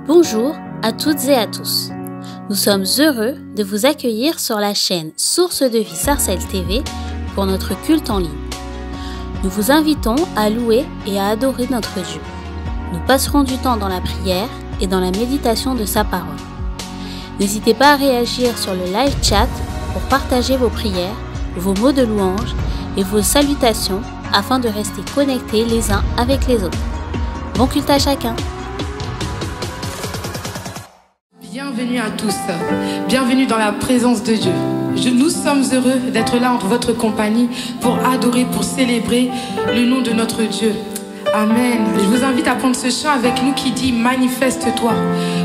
Bonjour à toutes et à tous. Nous sommes heureux de vous accueillir sur la chaîne Source de Vie Sarcelles TV pour notre culte en ligne. Nous vous invitons à louer et à adorer notre Dieu. Nous passerons du temps dans la prière et dans la méditation de sa parole. N'hésitez pas à réagir sur le live chat pour partager vos prières, vos mots de louange et vos salutations afin de rester connectés les uns avec les autres. Bon culte à chacun. Bienvenue à tous, bienvenue dans la présence de Dieu. Nous sommes heureux d'être là en votre compagnie pour adorer, pour célébrer le nom de notre Dieu. Amen. Je vous invite à prendre ce chant avec nous qui dit « Manifeste-toi ».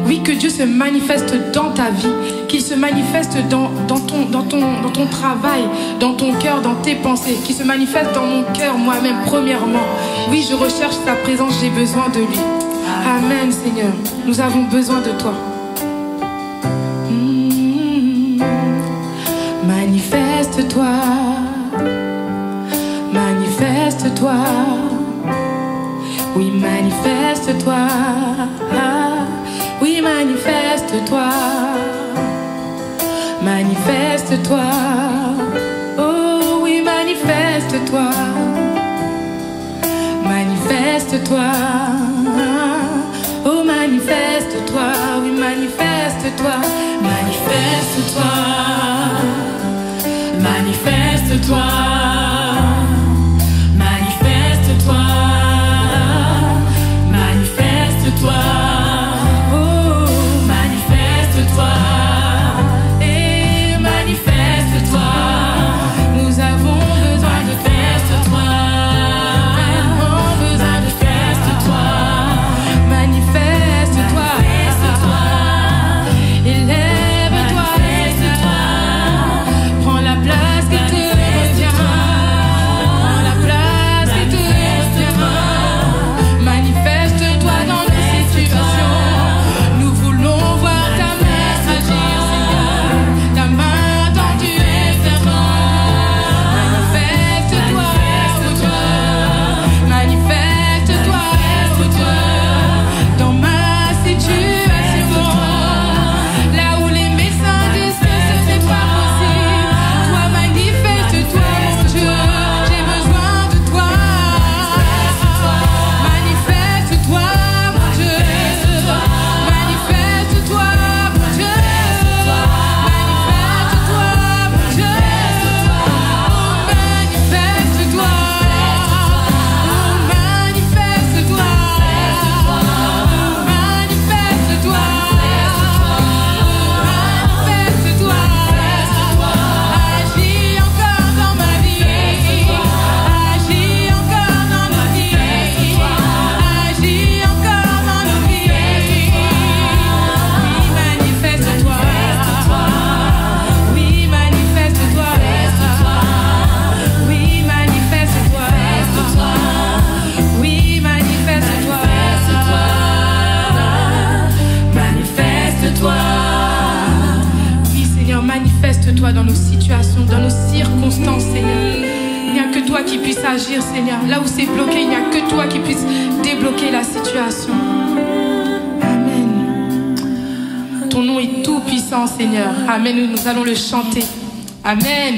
Oui, que Dieu se manifeste dans ta vie, qu'il se manifeste dans ton travail, dans ton cœur, dans tes pensées, qu'il se manifeste dans mon cœur moi-même premièrement. Oui, je recherche sa présence, j'ai besoin de lui. Amen, Seigneur. Nous avons besoin de toi. Manifeste-toi, manifeste-toi, oui manifeste-toi, oui manifeste-toi, manifeste-toi, oh oui manifeste-toi, manifeste-toi, oh manifeste-toi, oui manifeste-toi, manifeste-toi. Manifeste-toi, manifeste-toi, manifeste-toi, oh, manifeste-toi, et manifeste-toi, nous avons besoin de manifeste-toi, vraiment besoin de manifeste-toi, manifeste-toi, élève-toi, prends la place que tu retiens, prends la place que tu retiens, manifeste-toi dans nos situations, nous voulons voir ta main agir, Seigneur, ta main tendue, manifeste-toi, oh Dieu, manifeste-toi, oh Dieu, dans ma situation, là où les médecins disent que ce n'est pas possible, toi manifeste-toi, mon Dieu, j'ai besoin de toi, manifeste-toi, mon Dieu, manifeste-toi, mon Dieu, manifeste-toi, mon Dieu, oh manifeste-toi, oh manifeste-toi, manifeste-toi, manifeste-toi, agis encore dans ma vie, agis encore dans nos vies, agis encore dans nos vies, oui manifeste-toi, oui manifeste-toi, oui manifeste-toi, oui manifeste-toi, manifeste-toi, oui Seigneur, manifeste-toi dans nos situations, dans nos circonstances, Seigneur. Il n'y a que toi qui puisses agir, Seigneur. Là où c'est bloqué, il n'y a que toi qui puisses débloquer la situation. Amen. Ton nom est tout puissant, Seigneur. Amen. Nous allons le chanter. Amen.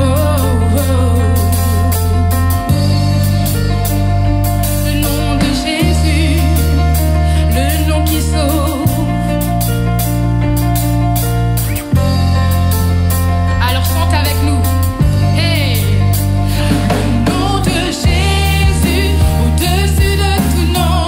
Oh, oh. Le nom de Jésus, le nom qui sauve. Alors chante avec nous. Hey! Le nom de Jésus, au-dessus de tout nom.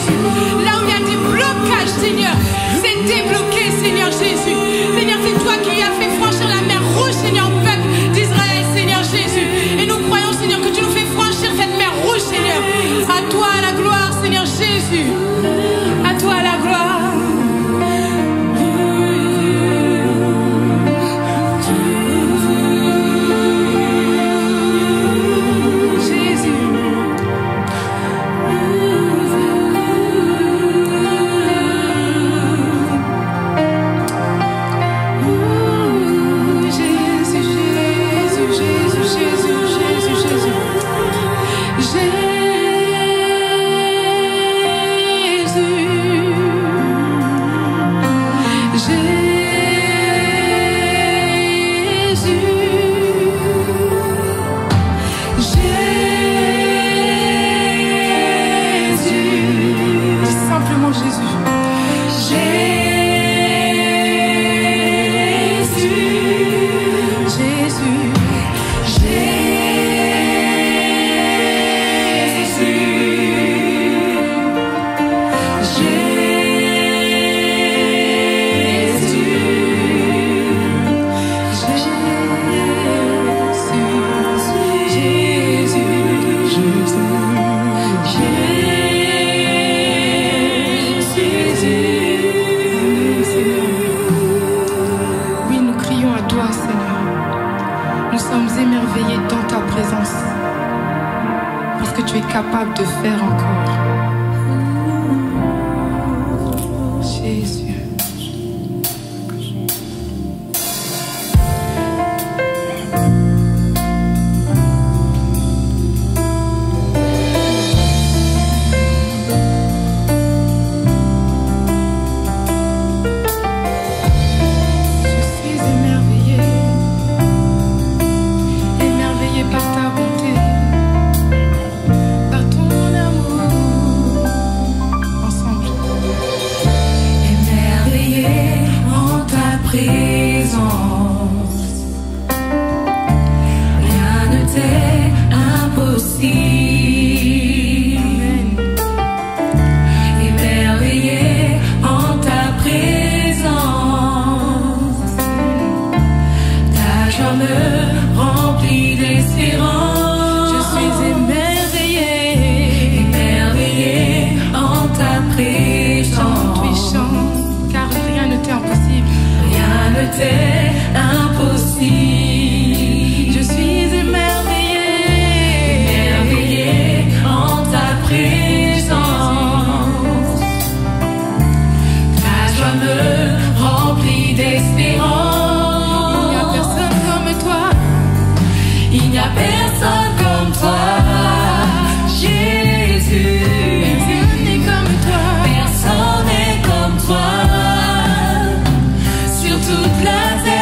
Jésus. Là où il y a des blocages, Seigneur, c'est débloqué, Seigneur Jésus. Seigneur, c'est toi qui as fait franchir la mer rouge, Seigneur, au peuple d'Israël, Seigneur Jésus. Et nous croyons, Seigneur, que tu nous fais franchir cette mer rouge, Seigneur. À toi la gloire, Seigneur Jésus. À toi la gloire. Capable de faire encore. Jésus. Sur toute la terre.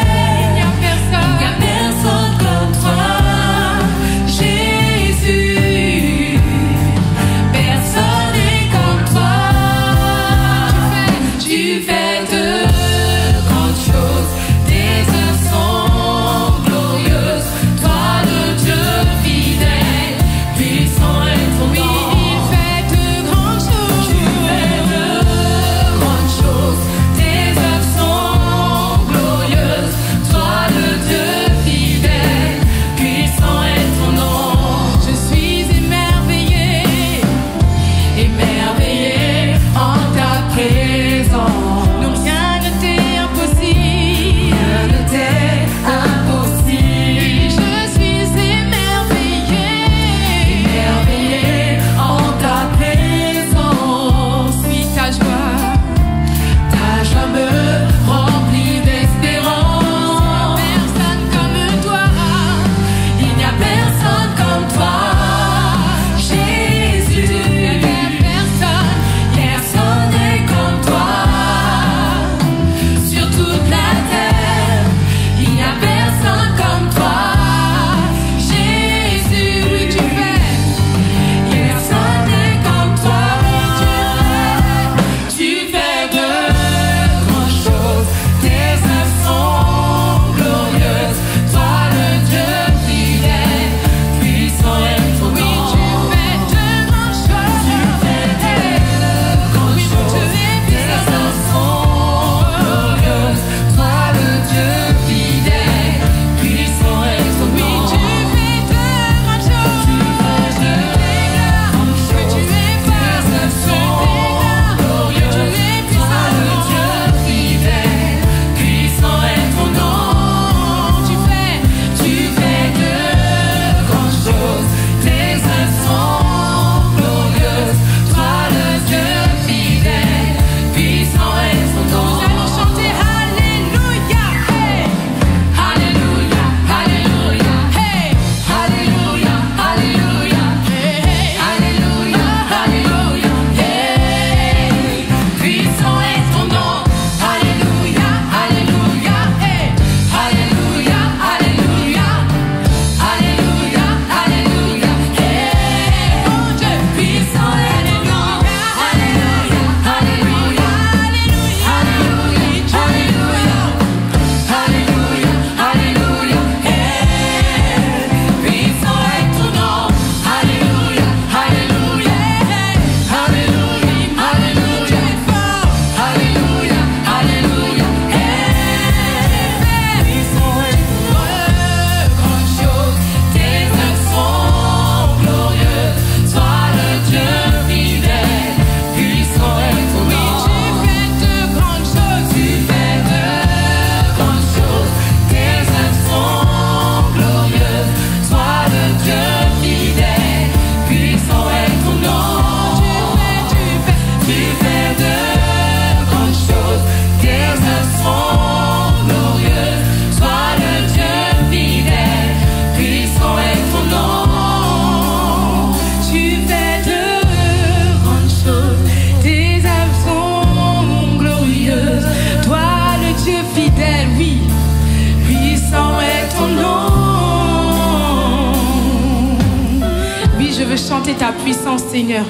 chanter ta puissance, Seigneur.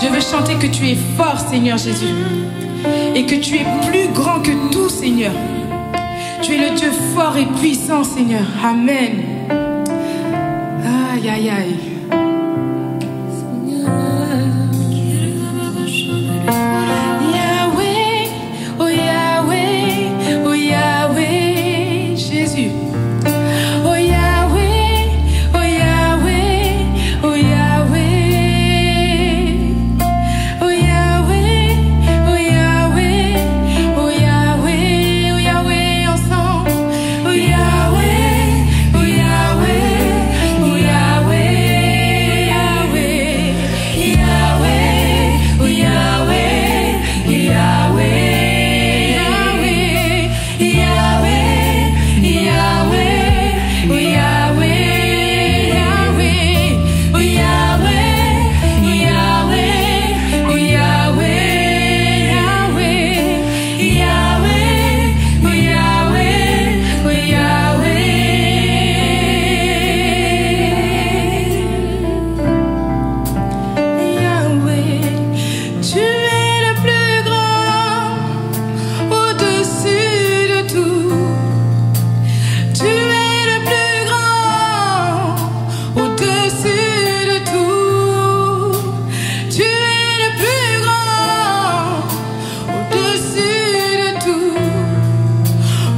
Je veux chanter que tu es fort, Seigneur Jésus. Et que tu es plus grand que tout, Seigneur. Tu es le Dieu fort et puissant, Seigneur. Amen. Aïe, aïe, aïe. Yahweh, oh Yahweh, oh Yahweh, Jésus. Oh Yahweh, oh Yahweh, oh Yahweh. Oh Yahweh, oh Yahweh, oh Yahweh, oh Yahweh ensemble. Oh Yahweh, oh Yahweh, oh Yahweh, Yahweh, Yahweh, oh Yahweh, Yahweh, Yahweh, Yahweh, oh Yahweh, Yahweh, oh Yahweh, oh Yahweh, oh Yahweh, Yahweh, oh Yahweh, oh Yahweh. Tu es le plus grand, au-dessus de tout. Tu es le plus grand, au-dessus de tout. Tu es le plus grand, au-dessus de tout.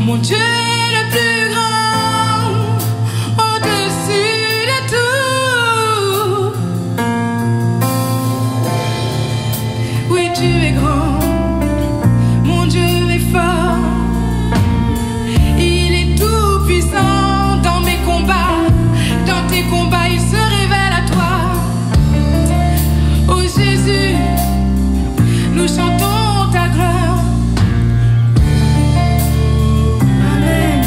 Mon Dieu est le plus grand, au-dessus de tout. Oui, tu es grand, mon Dieu est fort. Il est tout puissant dans mes combats. Dans tes combats, il se révèle à toi. Oh Jésus, nous chantons ta gloire. Amen.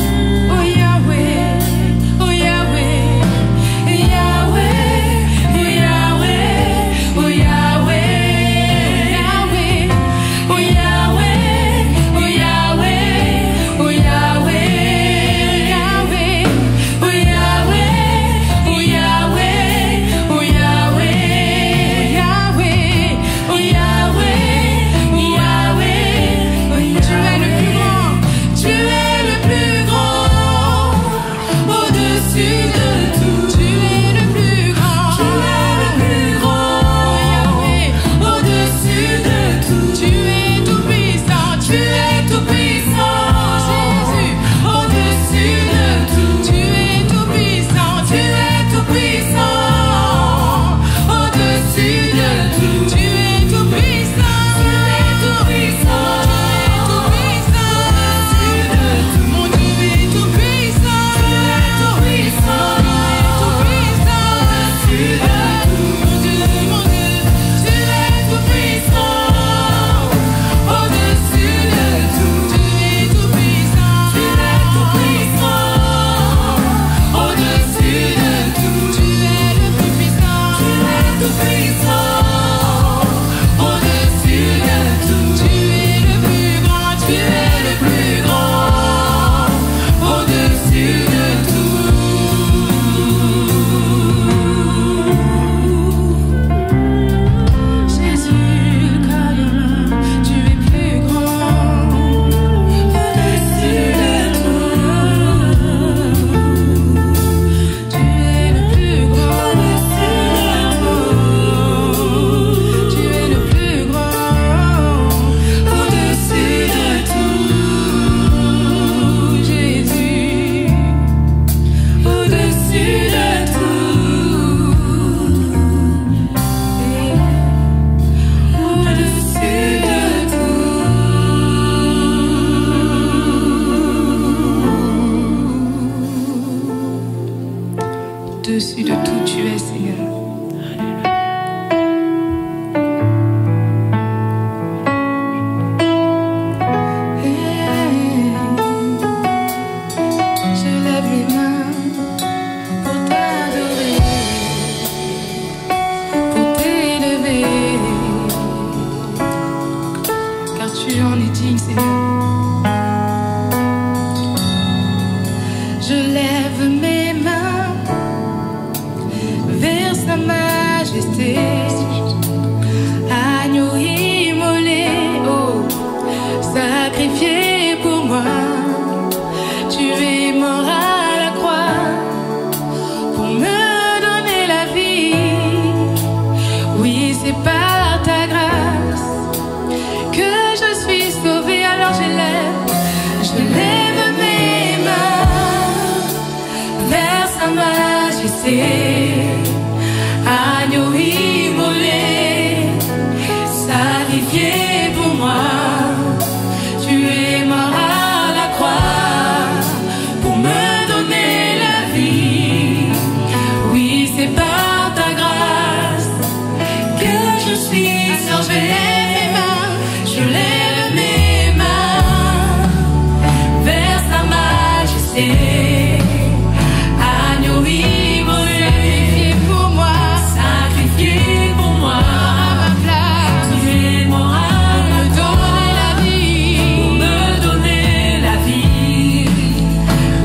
Oh Yahweh, oh Yahweh, Yahweh, oh Yahweh, oh Yahweh, Yahweh, oh Yahweh, oh Yahweh, oh Yahweh, Yahweh, oh Yahweh, oh Yahweh, oh Yahweh, Yahweh, oh Yahweh, oh Yahweh, tu es le plus grand, tu es le plus grand, au-dessus de tout. Tu es le plus grand, tu es le plus grand, Yahweh, au-dessus de tout. Tu es tout puissant, tu es tout puissant, Jésus, au-dessus de tout. Tu es tout puissant, tu es tout puissant, au-dessus de tout. Tu es tout puissant, tu es tout puissant, tu es tout puissant, au-dessus de tout. Mon Dieu est tout puissant, tu es tout puissant, tu es tout puissant, au-dessus de tout. Mon Dieu, tu es tout puissant, au-dessus de tout. Tu es tout puissant, tu es tout puissant, au-dessus de tout. Tu es le plus puissant, tu es tout puissant, au-dessus de tout. Tu es le plus grand, tu es le plus grand, au-dessus de tout. Jésus, tu es plus grand, au-dessus de tout. Tu es le plus grand, tu es le plus grand, au-dessus de tout. Jésus, au-dessus de tout. Au-dessus de tout. Au-dessus de tout, tu es, Seigneur. Je lève les mains pour t'adorer, pour t'élever, car tu en es digne, Seigneur. Je lève mes mains vers sa majesté. sacrifié pour moi. Tu es mort à la croix pour me donner la vie. Oui, c'est par ta grâce que je suis sauvée. Je lève mes mains vers sa majesté. Agneau immolé pour moi, sacrifié pour moi. À ma place, tu es mort à me donner la vie, pour me donner la vie.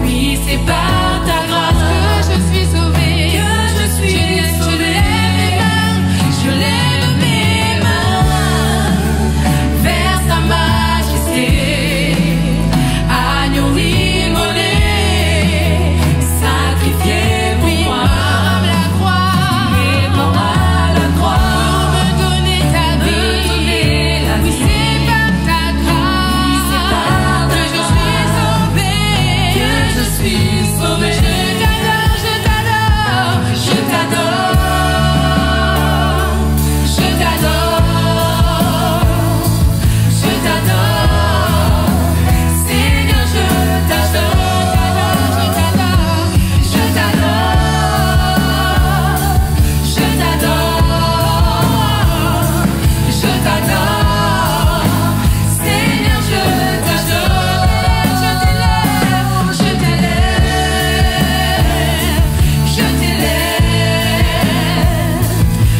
Oui, c'est par ta grâce que je suis sauvée, que je suis sauvée. Je lève mes mains vers sa majesté. Agneau immolé, sacrifié pour moi. À la croix, tu es mort à la croix, pour me donner ta vie. Oui, c'est par ta grâce que je suis sauvée, que je suis sauvée. Je t'adore, je t'adore, je t'adore, je t'adore, je t'adore. Seigneur, je t'adore, je t'adore, je t'adore, je t'adore. Seigneur, je t'adore, je t'élève, je t'élève, je t'élève,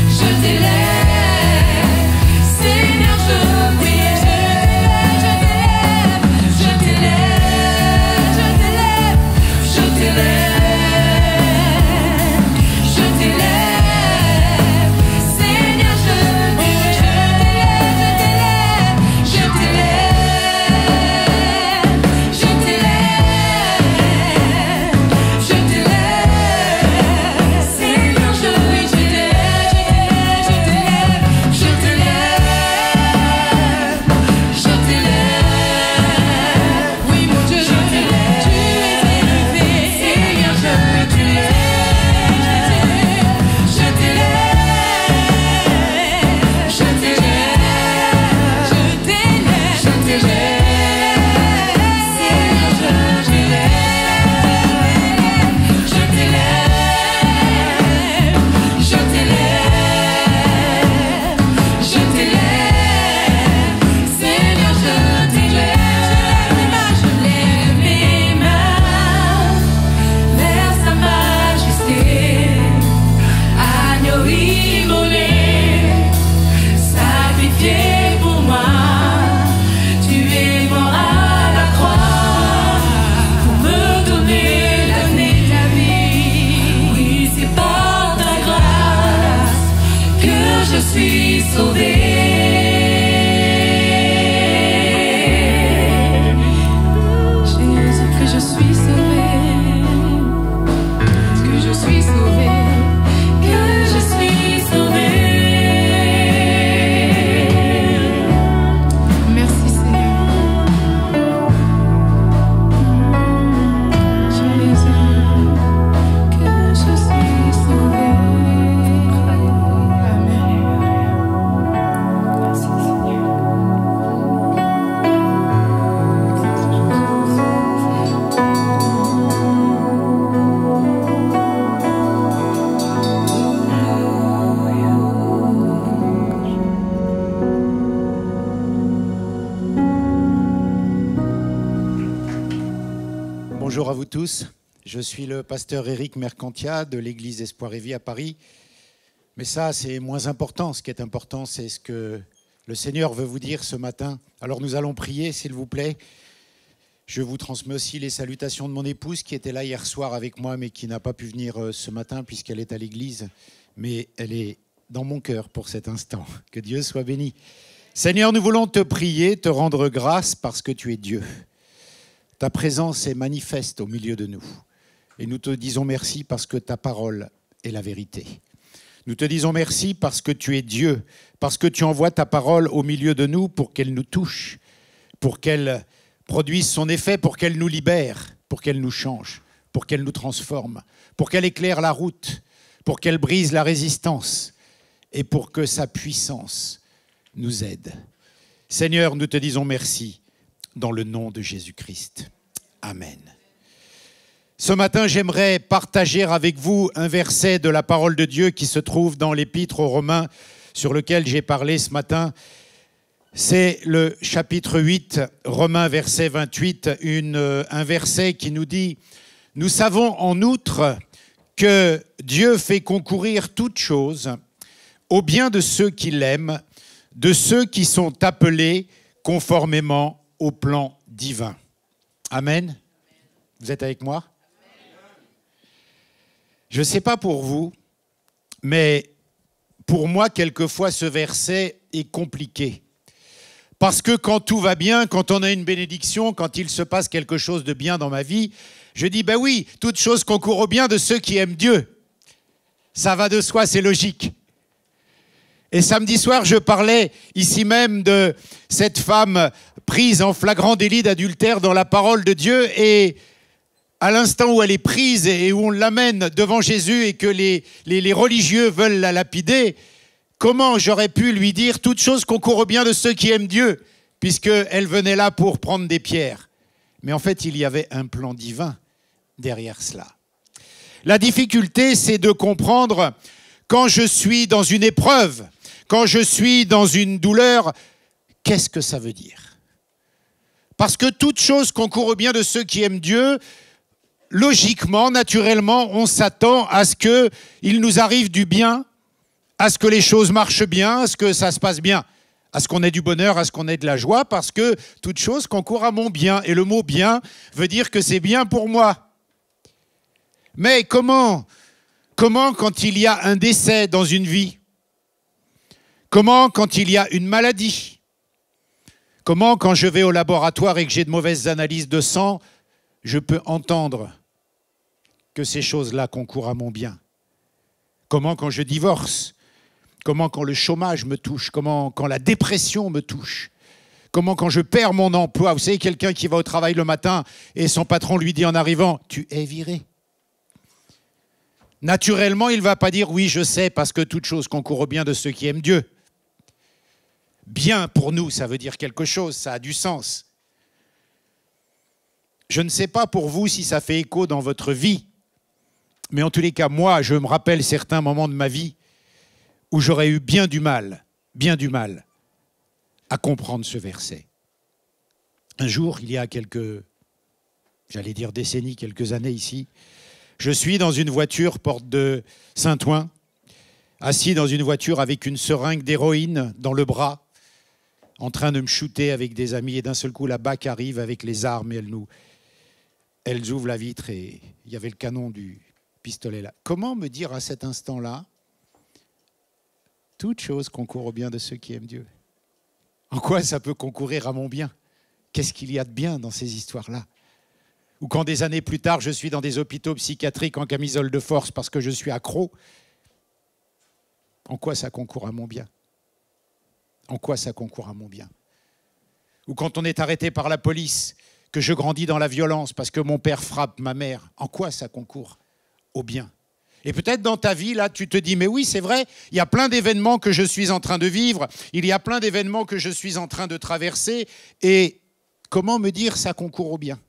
je t'élève. Seigneur, je prie, je t'élève, je t'élève, je t'élève, je t'élève. Seigneur, je prie, je t'élève, je t'élève, je t'élève. Seigneur, je prie, je t'élève, je t'élève, je t'élève. Oui, mon Dieu, je t'élève, tu es élevé. Seigneur, je t'élève, je t'élève, je t'élève, je t'élève, je t'élève. Seigneur, je t'élève, je t'élève, je t'élève, je t'élève. Seigneur, je t'élève, je lève mes mains vers sa majesté. Agneau immolé, sacrifié pour moi. Tu es mort à la croix pour me donner la vie. Oui, c'est par ta grâce que je suis sauvée. Jésus, que je suis sauvée, que je suis sauvée, que je suis sauvée. Merci Seigneur. Jésus, que je suis sauvée. Amen. Merci Seigneur. Bonjour à vous tous, je suis le pasteur Éric Mercantia de l'église Espoir et Vie à Paris. Mais ça, c'est moins important. Ce qui est important, c'est ce que le Seigneur veut vous dire ce matin. Alors nous allons prier, s'il vous plaît. Je vous transmets aussi les salutations de mon épouse qui était là hier soir avec moi, mais qui n'a pas pu venir ce matin puisqu'elle est à l'église. Mais elle est dans mon cœur pour cet instant. Que Dieu soit béni. Seigneur, nous voulons te prier, te rendre grâce parce que tu es Dieu. Ta présence est manifeste au milieu de nous. Et nous te disons merci parce que ta parole est la vérité. Nous te disons merci parce que tu es Dieu, parce que tu envoies ta parole au milieu de nous pour qu'elle nous touche, pour qu'elle produise son effet, pour qu'elle nous libère, pour qu'elle nous change, pour qu'elle nous transforme, pour qu'elle éclaire la route, pour qu'elle brise la résistance et pour que sa puissance nous aide. Seigneur, nous te disons merci dans le nom de Jésus-Christ. Amen. Ce matin, j'aimerais partager avec vous un verset de la parole de Dieu qui se trouve dans l'Épître aux Romains sur lequel j'ai parlé ce matin. C'est le chapitre 8, Romains verset 28, un verset qui nous dit « Nous savons en outre que Dieu fait concourir toutes choses au bien de ceux qui l'aiment, de ceux qui sont appelés conformément au plan divin. » Amen. Vous êtes avec moi? Je ne sais pas pour vous, mais pour moi, quelquefois, ce verset est compliqué. Parce que quand tout va bien, quand on a une bénédiction, quand il se passe quelque chose de bien dans ma vie, je dis, ben oui, toute chose concourt au bien de ceux qui aiment Dieu. Ça va de soi, c'est logique. Et samedi soir, je parlais ici même de cette femme prise en flagrant délit d'adultère dans la parole de Dieu, et à l'instant où elle est prise et où on l'amène devant Jésus et que les religieux veulent la lapider, comment j'aurais pu lui dire « toute chose concourt au bien de ceux qui aiment Dieu » puisqu'elle venait là pour prendre des pierres. Mais en fait, il y avait un plan divin derrière cela. La difficulté, c'est de comprendre quand je suis dans une épreuve, quand je suis dans une douleur, qu'est-ce que ça veut dire? Parce que toute chose concourt au bien de ceux qui aiment Dieu, logiquement, naturellement, on s'attend à ce qu'il nous arrive du bien, à ce que les choses marchent bien, à ce que ça se passe bien, à ce qu'on ait du bonheur, à ce qu'on ait de la joie, parce que toute chose concourt à mon bien. Et le mot « bien » veut dire que c'est bien pour moi. Mais comment quand il y a un décès dans une vie? Comment quand il y a une maladie? Comment quand je vais au laboratoire et que j'ai de mauvaises analyses de sang, je peux entendre que ces choses-là concourent à mon bien? Comment quand je divorce? Comment quand le chômage me touche? Comment quand la dépression me touche? Comment quand je perds mon emploi? Vous savez, quelqu'un qui va au travail le matin et son patron lui dit en arrivant « tu es viré ». Naturellement, il ne va pas dire « oui, je sais, parce que toute chose concourt au bien de ceux qui aiment Dieu ». Bien pour nous, ça veut dire quelque chose, ça a du sens. Je ne sais pas pour vous si ça fait écho dans votre vie, mais en tous les cas, moi, je me rappelle certains moments de ma vie où j'aurais eu bien du mal à comprendre ce verset. Un jour, il y a quelques décennies, quelques années ici, je suis dans une voiture porte de Saint-Ouen, assis dans une voiture avec une seringue d'héroïne dans le bras, en train de me shooter avec des amis, et d'un seul coup, la BAC arrive avec les armes et elles ouvrent la vitre et il y avait le canon du pistolet là. Comment me dire à cet instant-là, toute chose concourt au bien de ceux qui aiment Dieu? En quoi ça peut concourir à mon bien? Qu'est-ce qu'il y a de bien dans ces histoires-là? Ou quand des années plus tard, je suis dans des hôpitaux psychiatriques en camisole de force parce que je suis accro, en quoi ça concourt à mon bien? En quoi ça concourt à mon bien? Ou quand on est arrêté par la police, que je grandis dans la violence parce que mon père frappe ma mère, en quoi ça concourt au bien? Et peut-être dans ta vie, là, tu te dis, mais oui, c'est vrai, il y a plein d'événements que je suis en train de vivre, il y a plein d'événements que je suis en train de traverser, et comment me dire ça concourt au bien?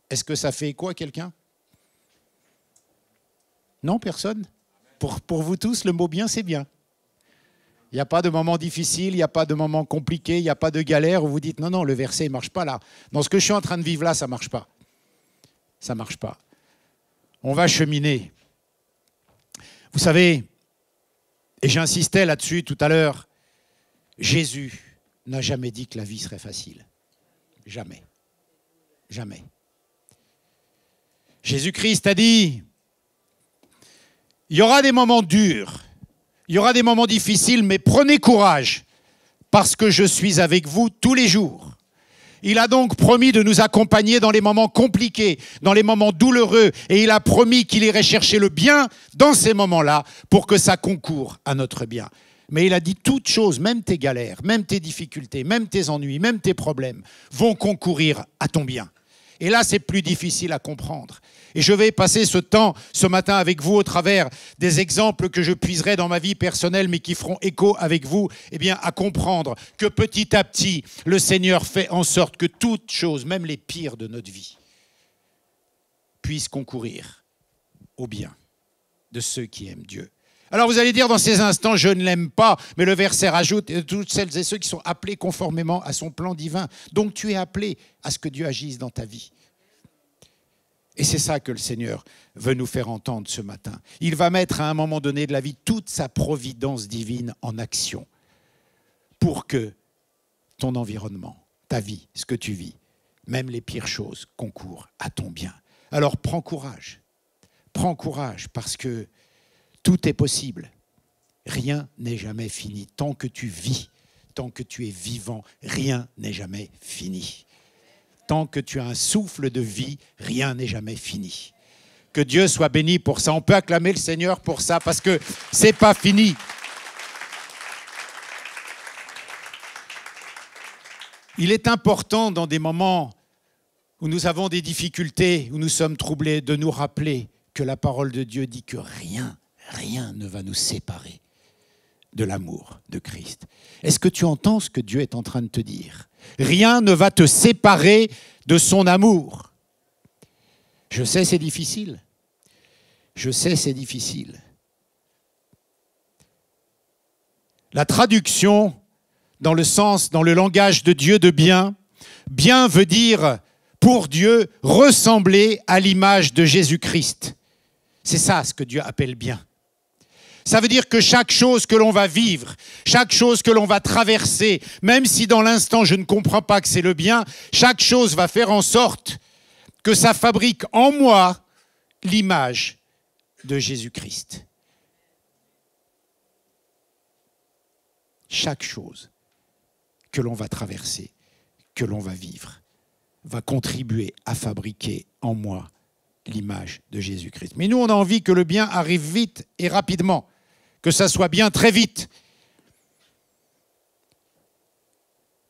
Est-ce que ça fait écho à quelqu'un? Non, personne? Pour vous tous, le mot bien, c'est bien. Il n'y a pas de moment difficile, il n'y a pas de moment compliqué, il n'y a pas de galère où vous dites, non, non, le verset ne marche pas là. Dans ce que je suis en train de vivre là, ça ne marche pas. Ça ne marche pas. On va cheminer. Vous savez, et j'insistais là-dessus tout à l'heure, Jésus n'a jamais dit que la vie serait facile. Jamais. Jamais. Jésus-Christ a dit, il y aura des moments durs, il y aura des moments difficiles, mais prenez courage, parce que je suis avec vous tous les jours. Il a donc promis de nous accompagner dans les moments compliqués, dans les moments douloureux, et il a promis qu'il irait chercher le bien dans ces moments-là pour que ça concourt à notre bien. Mais il a dit toutes choses, même tes galères, même tes difficultés, même tes ennuis, même tes problèmes, vont concourir à ton bien. Et là, c'est plus difficile à comprendre. Et je vais passer ce temps, ce matin, avec vous au travers des exemples que je puiserai dans ma vie personnelle, mais qui feront écho avec vous, eh bien, à comprendre que petit à petit, le Seigneur fait en sorte que toutes choses, même les pires de notre vie, puissent concourir au bien de ceux qui aiment Dieu. Alors vous allez dire dans ces instants, je ne l'aime pas, mais le verset rajoute toutes celles et ceux qui sont appelés conformément à son plan divin. Donc tu es appelé à ce que Dieu agisse dans ta vie. Et c'est ça que le Seigneur veut nous faire entendre ce matin. Il va mettre à un moment donné de la vie toute sa providence divine en action pour que ton environnement, ta vie, ce que tu vis, même les pires choses concourent à ton bien. Alors prends courage parce que tout est possible. Rien n'est jamais fini. Tant que tu vis, tant que tu es vivant, rien n'est jamais fini. Tant que tu as un souffle de vie, rien n'est jamais fini. Que Dieu soit béni pour ça. On peut acclamer le Seigneur pour ça parce que c'est pas fini. Il est important dans des moments où nous avons des difficultés, où nous sommes troublés, de nous rappeler que la parole de Dieu dit que rien ne va nous séparer de l'amour de Christ. Est-ce que tu entends ce que Dieu est en train de te dire? Rien ne va te séparer de son amour. Je sais, c'est difficile. Je sais, c'est difficile. La traduction, dans le sens, dans le langage de Dieu de bien, bien veut dire, pour Dieu, ressembler à l'image de Jésus-Christ. C'est ça ce que Dieu appelle bien. Ça veut dire que chaque chose que l'on va vivre, chaque chose que l'on va traverser, même si dans l'instant je ne comprends pas que c'est le bien, chaque chose va faire en sorte que ça fabrique en moi l'image de Jésus-Christ. Chaque chose que l'on va traverser, que l'on va vivre, va contribuer à fabriquer en moi l'image de Jésus-Christ. Mais nous, on a envie que le bien arrive vite et rapidement, que ça soit bien très vite.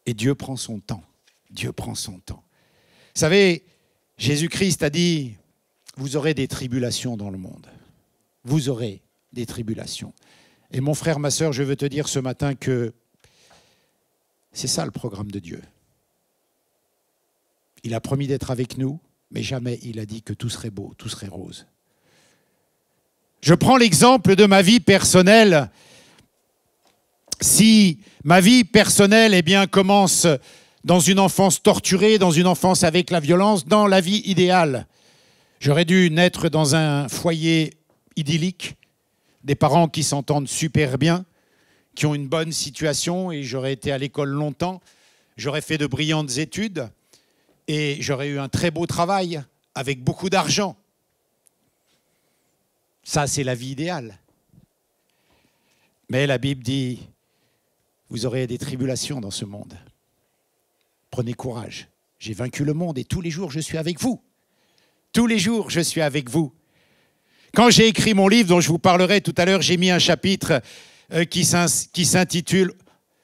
Et Dieu prend son temps. Dieu prend son temps. Vous savez, Jésus-Christ a dit, vous aurez des tribulations dans le monde. Vous aurez des tribulations. Et mon frère, ma sœur, je veux te dire ce matin que c'est ça le programme de Dieu. Il a promis d'être avec nous, mais jamais il a dit que tout serait beau, tout serait rose. Je prends l'exemple de ma vie personnelle. Si ma vie personnelle commence dans une enfance torturée, dans une enfance avec la violence, dans la vie idéale, j'aurais dû naître dans un foyer idyllique, des parents qui s'entendent super bien, qui ont une bonne situation, et j'aurais été à l'école longtemps, j'aurais fait de brillantes études, et j'aurais eu un très beau travail avec beaucoup d'argent. Ça, c'est la vie idéale. Mais la Bible dit, vous aurez des tribulations dans ce monde. Prenez courage. J'ai vaincu le monde et tous les jours, je suis avec vous. Tous les jours, je suis avec vous. Quand j'ai écrit mon livre, dont je vous parlerai tout à l'heure, j'ai mis un chapitre qui s'intitule,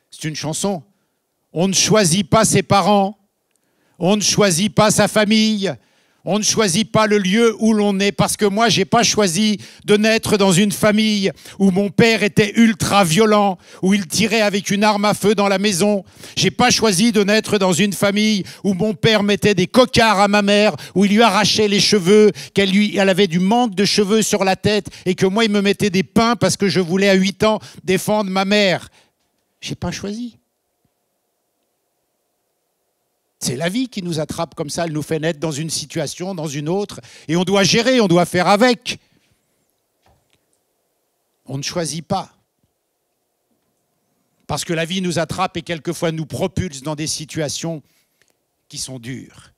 c'est une chanson, « On ne choisit pas ses parents ». On ne choisit pas sa famille, on ne choisit pas le lieu où l'on est, parce que moi, je n'ai pas choisi de naître dans une famille où mon père était ultra violent, où il tirait avec une arme à feu dans la maison. Je n'ai pas choisi de naître dans une famille où mon père mettait des cocards à ma mère, où il lui arrachait les cheveux, elle avait du manque de cheveux sur la tête, et que moi, il me mettait des pains parce que je voulais à 8 ans défendre ma mère. Je n'ai pas choisi. C'est la vie qui nous attrape comme ça, elle nous fait naître dans une situation, dans une autre, et on doit gérer, on doit faire avec. On ne choisit pas. Parce que la vie nous attrape et quelquefois nous propulse dans des situations qui sont dures.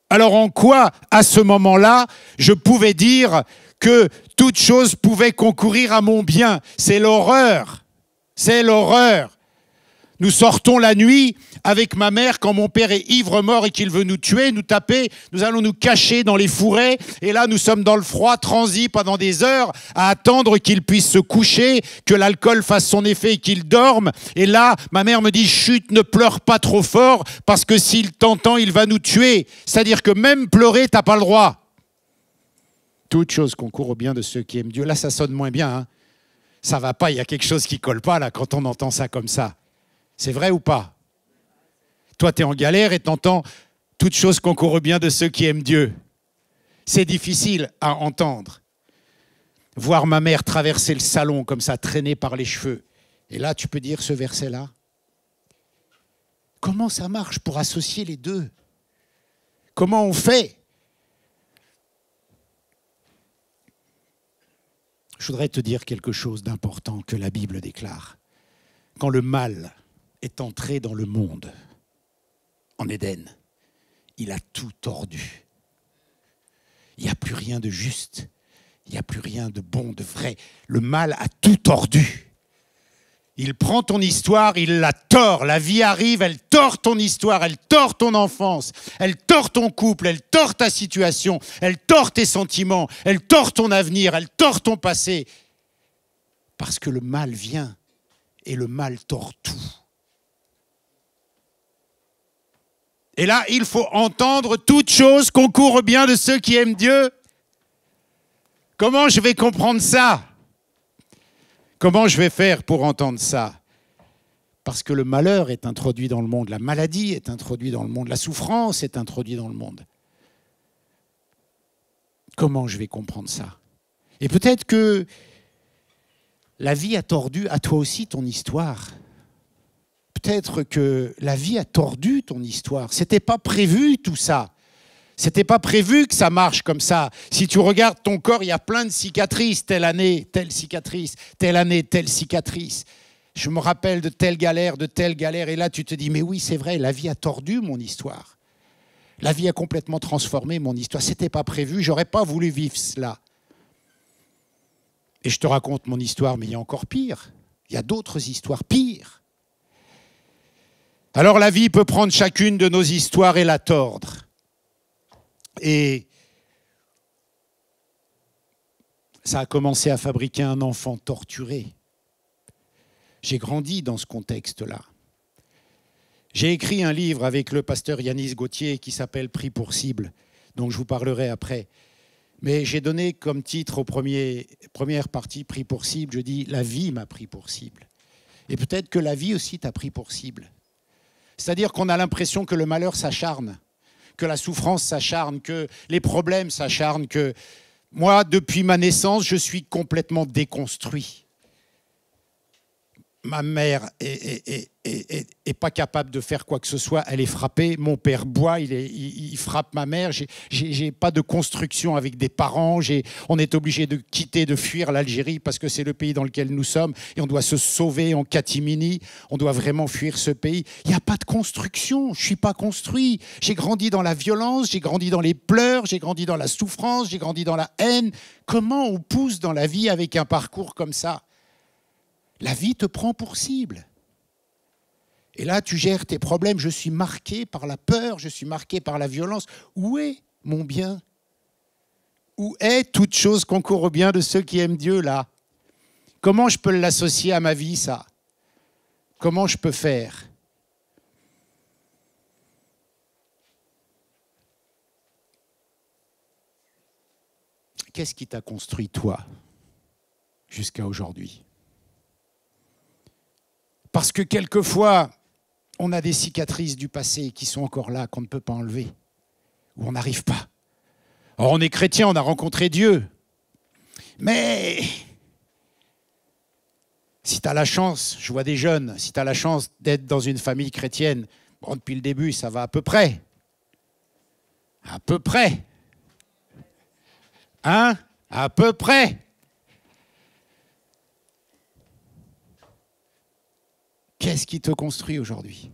Alors en quoi, à ce moment-là, je pouvais dire que toute chose pouvait concourir à mon bien? C'est l'horreur. C'est l'horreur. Nous sortons la nuit avec ma mère quand mon père est ivre-mort et qu'il veut nous tuer, nous taper. Nous allons nous cacher dans les fourrés. Et là, nous sommes dans le froid, transis pendant des heures à attendre qu'il puisse se coucher, que l'alcool fasse son effet et qu'il dorme. Et là, ma mère me dit, chut, ne pleure pas trop fort parce que s'il t'entend, il va nous tuer. C'est-à-dire que même pleurer, t'as pas le droit. Toute chose concourt au bien de ceux qui aiment Dieu. Là, ça sonne moins bien. Hein. Ça va pas, il y a quelque chose qui colle pas là quand on entend ça comme ça. C'est vrai ou pas? Toi, tu es en galère et t'entends « toute chose concourt au bien de ceux qui aiment Dieu ». C'est difficile à entendre. Voir ma mère traverser le salon comme ça, traînée par les cheveux. Et là, tu peux dire ce verset-là. Comment ça marche pour associer les deux? Comment on fait? Je voudrais te dire quelque chose d'important que la Bible déclare. Quand le mal est entré dans le monde, en Éden, il a tout tordu. Il n'y a plus rien de juste, il n'y a plus rien de bon, de vrai. Le mal a tout tordu. Il prend ton histoire, il la tord. La vie arrive, elle tord ton histoire, elle tord ton enfance, elle tord ton couple, elle tord ta situation, elle tord tes sentiments, elle tord ton avenir, elle tord ton passé. Parce que le mal vient et le mal tord tout. Et là, il faut entendre toute chose concourt au bien de ceux qui aiment Dieu. Comment je vais comprendre ça? Comment je vais faire pour entendre ça? Parce que le malheur est introduit dans le monde, la maladie est introduite dans le monde, la souffrance est introduite dans le monde. Comment je vais comprendre ça? Et peut-être que la vie a tordu à toi aussi ton histoire. Peut-être que la vie a tordu ton histoire. C'était pas prévu tout ça. C'était pas prévu que ça marche comme ça. Si tu regardes ton corps, il y a plein de cicatrices. Telle année, telle cicatrice. Telle année, telle cicatrice. Je me rappelle de telle galère, de telle galère. Et là, tu te dis, mais oui, c'est vrai, la vie a tordu mon histoire. La vie a complètement transformé mon histoire. C'était pas prévu, j'aurais pas voulu vivre cela. Et je te raconte mon histoire, mais il y a encore pire. Il y a d'autres histoires pires. Alors la vie peut prendre chacune de nos histoires et la tordre. Et ça a commencé à fabriquer un enfant torturé. J'ai grandi dans ce contexte-là. J'ai écrit un livre avec le pasteur Yanis Gauthier qui s'appelle « Pris pour cible », dont je vous parlerai après. Mais j'ai donné comme titre première partie « Pris pour cible », je dis « La vie m'a pris pour cible ». Et peut-être que la vie aussi t'a pris pour cible. C'est-à-dire qu'on a l'impression que le malheur s'acharne, que la souffrance s'acharne, que les problèmes s'acharnent, que moi, depuis ma naissance, je suis complètement déconstruit. Ma mère est pas capable de faire quoi que ce soit, elle est frappée. Mon père boit, il frappe ma mère. J'ai pas de construction avec des parents. On est obligé de quitter, de fuir l'Algérie parce que c'est le pays dans lequel nous sommes et on doit se sauver en catimini. On doit vraiment fuir ce pays. Il n'y a pas de construction, je suis pas construit. J'ai grandi dans la violence, j'ai grandi dans les pleurs, j'ai grandi dans la souffrance, j'ai grandi dans la haine. Comment on pousse dans la vie avec un parcours comme ça? La vie te prend pour cible. Et là, tu gères tes problèmes. Je suis marqué par la peur, je suis marqué par la violence. Où est mon bien? Où est toute chose concourt au bien de ceux qui aiment Dieu, là? Comment je peux l'associer à ma vie, ça? Comment je peux faire? Qu'est-ce qui t'a construit, toi, jusqu'à aujourd'hui? Parce que quelquefois, on a des cicatrices du passé qui sont encore là, qu'on ne peut pas enlever, ou on n'arrive pas. Or, on est chrétien, on a rencontré Dieu. Mais si tu as la chance, je vois des jeunes, si tu as la chance d'être dans une famille chrétienne, bon, depuis le début, ça va à peu près. À peu près. Hein? À peu près. Qu'est-ce qui te construit aujourd'hui?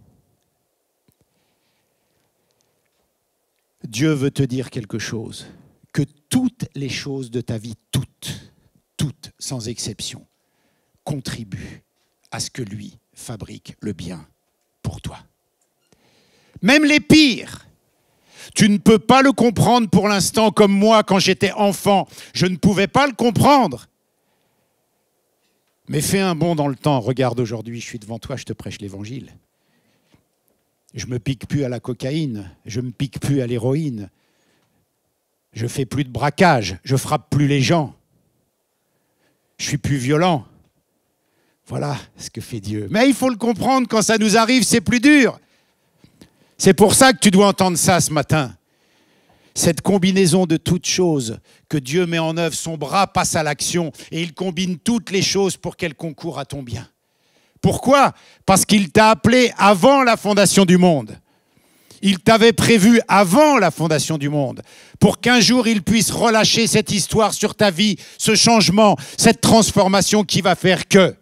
Dieu veut te dire quelque chose, que toutes les choses de ta vie, toutes, sans exception, contribuent à ce que lui fabrique le bien pour toi. Même les pires. Tu ne peux pas le comprendre pour l'instant comme moi quand j'étais enfant. Je ne pouvais pas le comprendre. Mais fais un bond dans le temps. Regarde, aujourd'hui, je suis devant toi, je te prêche l'évangile. Je ne me pique plus à la cocaïne. Je ne me pique plus à l'héroïne. Je ne fais plus de braquage. Je ne frappe plus les gens. Je suis plus violent. Voilà ce que fait Dieu. Mais il faut le comprendre, quand ça nous arrive, c'est plus dur. C'est pour ça que tu dois entendre ça ce matin. Cette combinaison de toutes choses que Dieu met en œuvre, son bras passe à l'action et il combine toutes les choses pour qu'elles concourent à ton bien. Pourquoi? Parce qu'il t'a appelé avant la fondation du monde. Il t'avait prévu avant la fondation du monde pour qu'un jour il puisse relâcher cette histoire sur ta vie, ce changement, cette transformation qui va faire que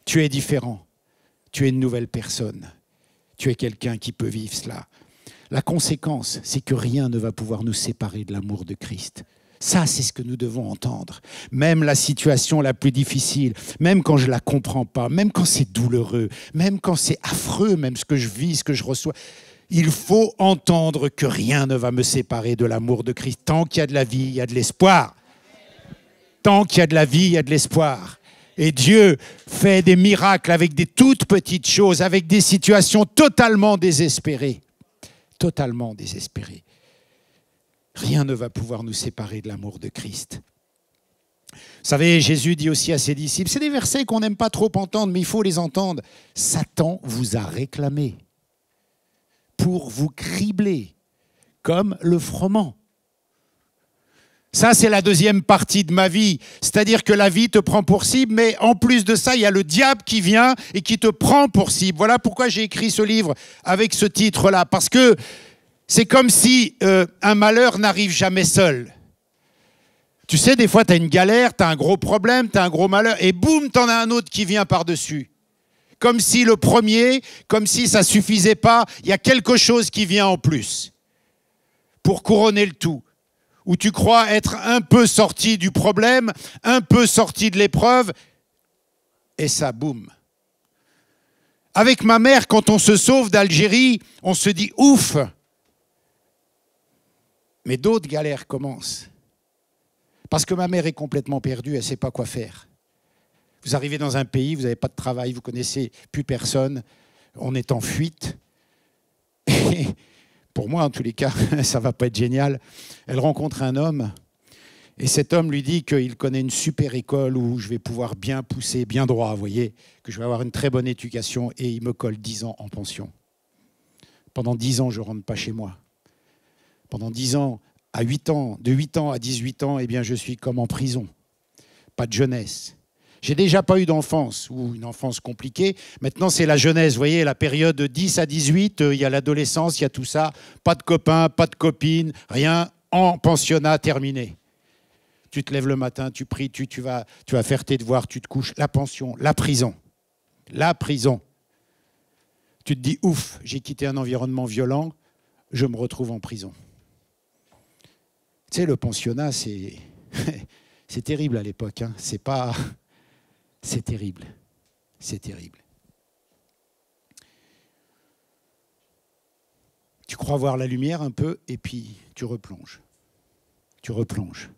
tu es différent, tu es une nouvelle personne, tu es quelqu'un qui peut vivre cela. La conséquence, c'est que rien ne va pouvoir nous séparer de l'amour de Christ. Ça, c'est ce que nous devons entendre. Même la situation la plus difficile, même quand je ne la comprends pas, même quand c'est douloureux, même quand c'est affreux, même ce que je vis, ce que je reçois, il faut entendre que rien ne va me séparer de l'amour de Christ. Tant qu'il y a de la vie, il y a de l'espoir. Tant qu'il y a de la vie, il y a de l'espoir. Et Dieu fait des miracles avec des toutes petites choses, avec des situations totalement désespérées. Totalement désespérées. Rien ne va pouvoir nous séparer de l'amour de Christ. Vous savez, Jésus dit aussi à ses disciples, c'est des versets qu'on n'aime pas trop entendre, mais il faut les entendre. Satan vous a réclamé pour vous cribler comme le froment. Ça, c'est la deuxième partie de ma vie. C'est-à-dire que la vie te prend pour cible, mais en plus de ça, il y a le diable qui vient et qui te prend pour cible. Voilà pourquoi j'ai écrit ce livre avec ce titre-là. Parce que c'est comme si un malheur n'arrive jamais seul. Tu sais, des fois, tu as une galère, tu as un gros problème, tu as un gros malheur, et boum, tu en as un autre qui vient par-dessus. Comme si le premier, comme si ça ne suffisait pas, il y a quelque chose qui vient en plus pour couronner le tout. Où tu crois être un peu sorti du problème, un peu sorti de l'épreuve, et ça, boum. Avec ma mère, quand on se sauve d'Algérie, on se dit ouf. Mais d'autres galères commencent. Parce que ma mère est complètement perdue, elle ne sait pas quoi faire. Vous arrivez dans un pays, vous n'avez pas de travail, vous ne connaissez plus personne, on est en fuite. Et pour moi, en tous les cas, ça ne va pas être génial. Elle rencontre un homme et cet homme lui dit qu'il connaît une super école où je vais pouvoir bien pousser, bien droit, vous voyez, que je vais avoir une très bonne éducation et il me colle 10 ans en pension. Pendant 10 ans, je ne rentre pas chez moi. Pendant 10 ans, à 8 ans, de 8 ans à 18 ans, eh bien, je suis comme en prison. Pas de jeunesse. J'ai déjà pas eu d'enfance, ou une enfance compliquée. Maintenant, c'est la jeunesse. Vous voyez, la période de 10 à 18, il y a l'adolescence, il y a tout ça. Pas de copains, pas de copines, rien. En pensionnat, terminé. Tu te lèves le matin, tu pries, tu vas faire tes devoirs, tu te couches. La pension, la prison. La prison. Tu te dis, ouf, j'ai quitté un environnement violent, je me retrouve en prison. Tu sais, le pensionnat, c'est terrible à l'époque. Hein. C'est terrible. C'est terrible. Tu crois voir la lumière un peu et puis tu replonges. Tu replonges.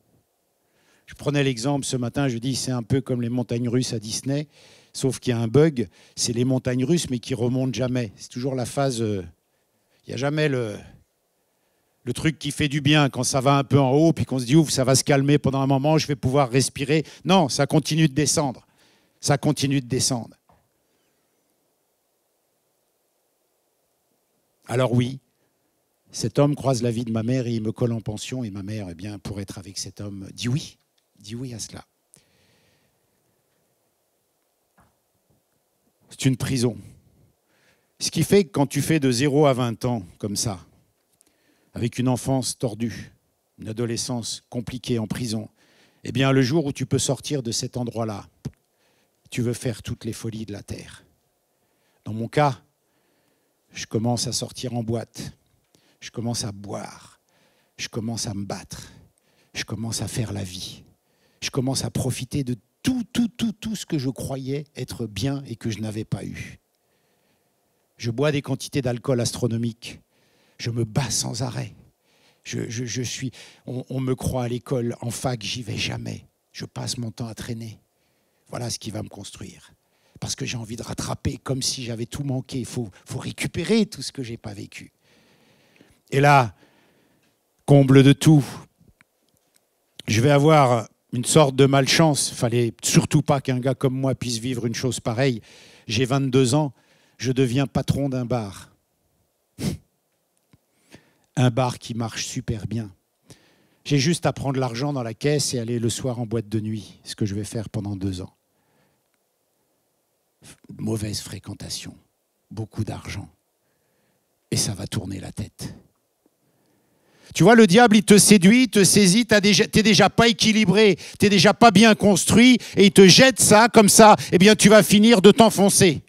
Je prenais l'exemple ce matin, je dis c'est un peu comme les montagnes russes à Disney, sauf qu'il y a un bug, c'est les montagnes russes mais qui remontent jamais. C'est toujours la phase, il n'y a jamais le truc qui fait du bien quand ça va un peu en haut puis qu'on se dit ouf, ça va se calmer pendant un moment, je vais pouvoir respirer. Non, ça continue de descendre. Ça continue de descendre. Alors oui, cet homme croise la vie de ma mère et il me colle en pension et ma mère, eh bien, pour être avec cet homme, dit oui à cela. C'est une prison. Ce qui fait que quand tu fais de 0 à 20 ans, comme ça, avec une enfance tordue, une adolescence compliquée en prison, eh bien, le jour où tu peux sortir de cet endroit-là, tu veux faire toutes les folies de la terre. Dans mon cas, je commence à sortir en boîte, je commence à boire, je commence à me battre, je commence à faire la vie, je commence à profiter de tout ce que je croyais être bien et que je n'avais pas eu. Je bois des quantités d'alcool astronomiques. Je me bats sans arrêt. On me croit à l'école, en fac, j'y vais jamais. Je passe mon temps à traîner. Voilà ce qui va me construire. Parce que j'ai envie de rattraper, comme si j'avais tout manqué. Il faut récupérer tout ce que je n'ai pas vécu. Et là, comble de tout, je vais avoir une sorte de malchance. Il ne fallait surtout pas qu'un gars comme moi puisse vivre une chose pareille. J'ai 22 ans, je deviens patron d'un bar. Un bar qui marche super bien. J'ai juste à prendre l'argent dans la caisse et aller le soir en boîte de nuit, ce que je vais faire pendant 2 ans. Mauvaise fréquentation, beaucoup d'argent. Et ça va tourner la tête. Tu vois, le diable, il te séduit, il te saisit, t'es déjà pas équilibré, t'es déjà pas bien construit, et il te jette ça, comme ça, eh bien tu vas finir de t'enfoncer.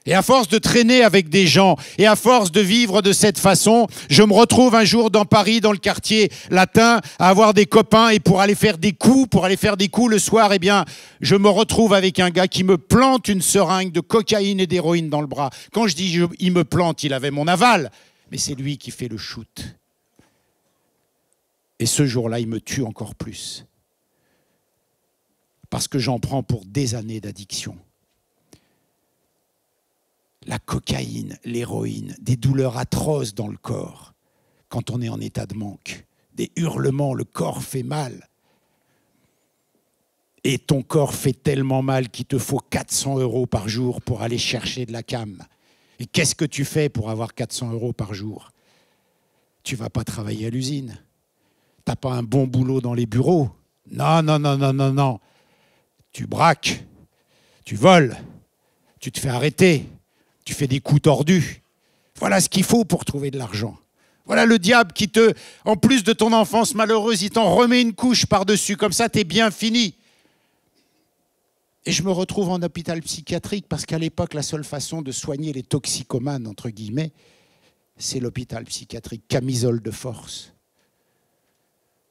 Et à force de traîner avec des gens, et à force de vivre de cette façon, je me retrouve un jour dans Paris, dans le quartier latin, à avoir des copains, et pour aller faire des coups le soir, eh bien, je me retrouve avec un gars qui me plante une seringue de cocaïne et d'héroïne dans le bras. Quand je dis il me plante, il avait mon aval, mais c'est lui qui fait le shoot. Et ce jour-là, il me tue encore plus. Parce que j'en prends pour des années d'addiction. La cocaïne, l'héroïne, des douleurs atroces dans le corps, quand on est en état de manque, des hurlements, le corps fait mal. Et ton corps fait tellement mal qu'il te faut 400 € par jour pour aller chercher de la cam. Et qu'est-ce que tu fais pour avoir 400 € par jour? Tu ne vas pas travailler à l'usine. Tu n'as pas un bon boulot dans les bureaux. Non, non, non, non, non, non. Tu braques, tu voles, tu te fais arrêter. Tu fais des coups tordus. Voilà ce qu'il faut pour trouver de l'argent. Voilà le diable qui te, en plus de ton enfance malheureuse, il t'en remet une couche par-dessus. Comme ça, t'es bien fini. Et je me retrouve en hôpital psychiatrique parce qu'à l'époque, la seule façon de soigner les toxicomanes, entre guillemets, c'est l'hôpital psychiatrique, camisole de force.